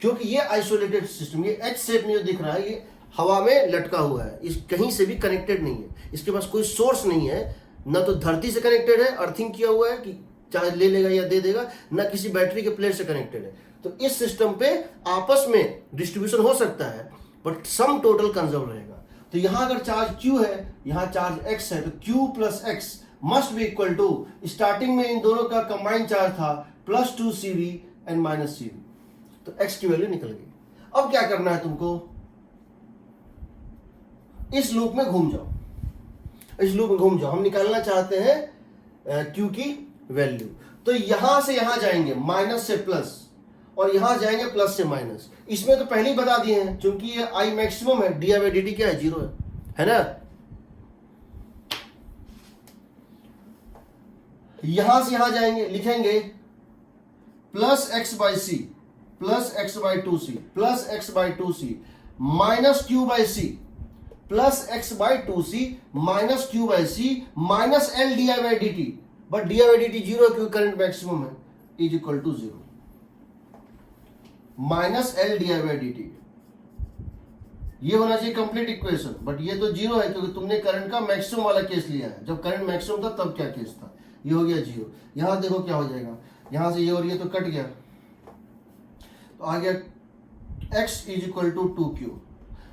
क्योंकि ये आइसोलेटेड सिस्टम, ये H शेप में जो दिख रहा है ये हवा में लटका हुआ है, इस कहीं से भी कनेक्टेड नहीं है, इसके पास कोई सोर्स नहीं है, न तो धरती से कनेक्टेड है, अर्थिंग किया हुआ है कि चार्ज ले लेगा या दे देगा, न किसी बैटरी के प्लेट से कनेक्टेड है, तो इस सिस्टम पे आपस में डिस्ट्रीब्यूशन हो सकता है बट सम टोटल कंजर्व रहेगा। तो यहां अगर चार्ज Q है, यहां चार्ज X है, तो Q plus X must be equal to, starting में इन दोनों का कंबाइंड चार्ज था +2CV एंड -CV, तो X की वैल्यू निकल गई। अब क्या करना है तुमको, इस लूप में घूम जाओ, हम निकालना चाहते हैं Q की वैल्यू, तो यहां से यहां जाएंगे माइनस से प्लस, और यहां जाएंगे प्लस से माइनस। इसमें तो पहले ही बता दिए हैं, क्योंकि ये I मैक्सिमम है, di/dt क्या है, जीरो है ना। यहां से यहां जाएंगे, लिखेंगे +x/c plus x/2c plus x/2c minus q/c plus x/2c minus q/c minus L di/dt, but di/dt zero क्योंकि करंट मैक्सिमम है, is equal to 0 minus L di/dt। ये होना चाहिए कंप्लीट इक्वेशन, बट ये तो जीरो है क्योंकि तुमने करंट का मैक्सिमम वाला केस लिया है। जब करंट मैक्सिमम था तब क्या केस था, ये हो गया जीरो। यहां देखो क्या हो जाएगा, यहां से ये और ये तो कट गया, तो आ गया x is equal to 2Q,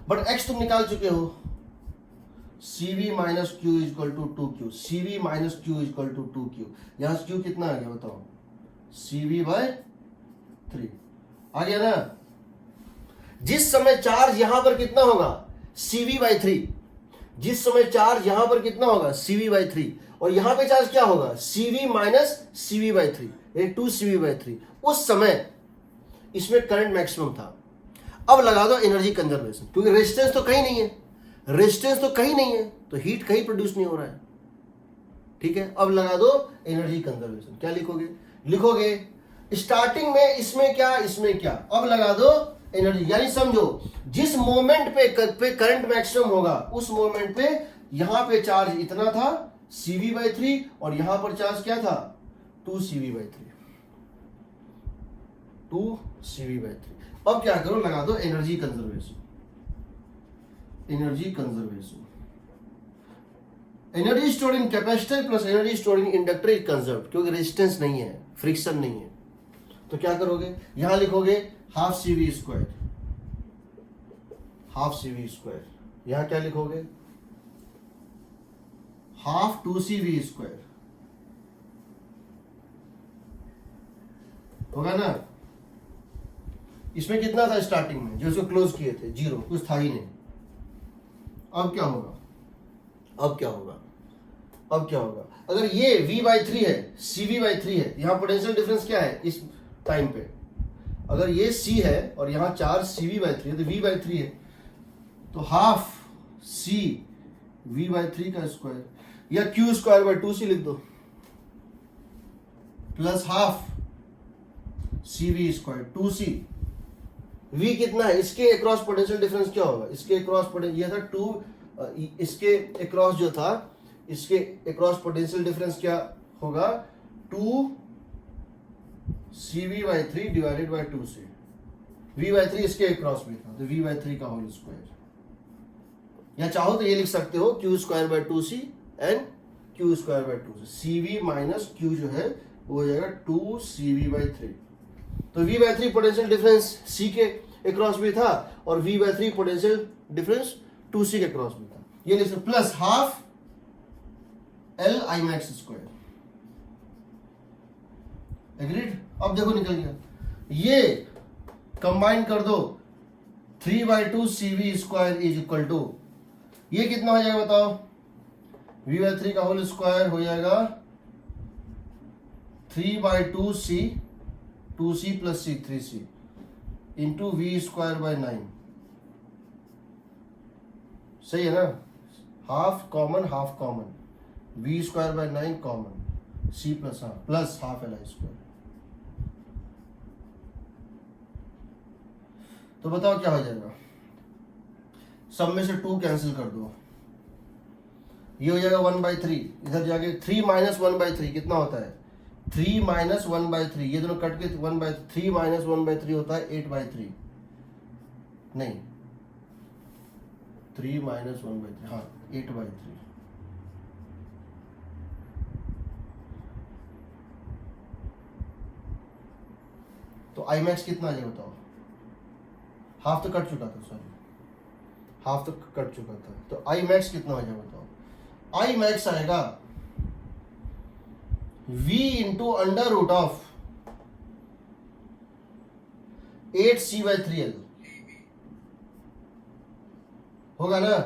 but x तुम निकाल चुके हो, CV minus Q is equal to 2Q, CV minus Q is equal to 2Q। यहां से Q कितना आ गया बताओ, CV/3 आ गया ना। जिस समय चार्ज यहां पर कितना होगा, CV/3, जिस समय चार्ज यहां पर कितना होगा, CV/3, और यहां पे चार्ज क्या होगा, CV माइनस CV/3, 2CV/3, उस समय इसमें करंट मैक्सिमम था। अब लगा दो एनर्जी कंजर्वेशन, क्योंकि रेजिस्टेंस तो कहीं नहीं है, तो हीट कहीं प्रोड्यूस नहीं हो रहा है, ठीक है। अब लगा दो एनर्जी कंजर्वेशन, क्या लिखोगे स्टार्टिंग में इसमें क्या, अब लगा दो एनर्जी, यानी समझो जिस मोमेंट पे करंट मैक्सिमम होगा उस मोमेंट पे यहां पे चार्ज इतना था CV/3, और यहां पर चार्ज क्या था 2CV/3। अब क्या करो, लगा दो energy conservation. Energy stored in capacitor plus energy stored in inductor is conserved, क्योंकि रेजिस्टेंस नहीं है, फ्रिक्शन नहीं है, तो क्या करोगे, यहां लिखोगे हाफ CV स्क्वायर, यहां क्या लिखोगे हाफ 2CV स्क्वायर, होगा ना। इसमें कितना था स्टार्टिंग में, जो इसको क्लोज किए थे, जीरो, कुछ था ही नहीं। अब क्या होगा, अगर ये V/3 है, CV/3 है, यहां पोटेंशियल डिफरेंस क्या है इस टाइम पे, अगर ये C है और यहां चार्ज CV/3 है, तो V/3 है, तो हाफ C v बाई 3 का स्क्वायर, या क्यू स्क्वायर बाई 2c लिख दो, plus half cv square 2c। v कितना है, इसके अक्रॉस पोटेंशियल डिफरेंस क्या होगा, इसके अक्रॉस पोटेंशियल ये था 2, इसके अक्रॉस जो था, इसके अक्रॉस पोटेंशियल डिफरेंस क्या होगा, 2 cv by 3 divided by 2c। v by 3 इसके अक्रॉस में था, तो v बाई 3 का होल स्क्वायर, या चाहो तो ये लिख सकते हो Q square by 2c and Q square by 2c। cv minus Q जो है वो हो जाएगा 2 cv बाई 3। तो v by 3 potential difference c के अक्रॉस भी था, और v by 3 potential difference 2c के अक्रॉस भी था, ये लिख सकते, plus half L I max square. Agreed? अब देखो निकल गया, ये कंबाइन कर दो, 3 by 2 cv square is equal to, ये कितना हो जाएगा बताओ, v बाई 3 का होल स्क्वायर हो जाएगा 3 by 2c 2c plus c 3c into v square by 9। सही है ना, half common v square by 9 common, c plus half L I square. तो बताओ क्या हो जाएगा, सब में से 2 कैंसिल कर दो, ये हो जाएगा 1/3, इधर जाके 3 माइनस 1/3 कितना होता है, 3 माइनस 1/3, ये दोनों कट के 1/3 माइनस 1/3 होता है 8/3, नहीं 3 माइनस 1/3, हाँ 8/3। तो आई मैक्स कितना आ जाएगा बताओ, हाफ तो कट चुका था, सॉरी हाफ तो कट चुका था, तो आई मैक्स कितना हो जाएगा बताओ, आई मैक्स आएगा v into under root of 8c by 3l होगा ना,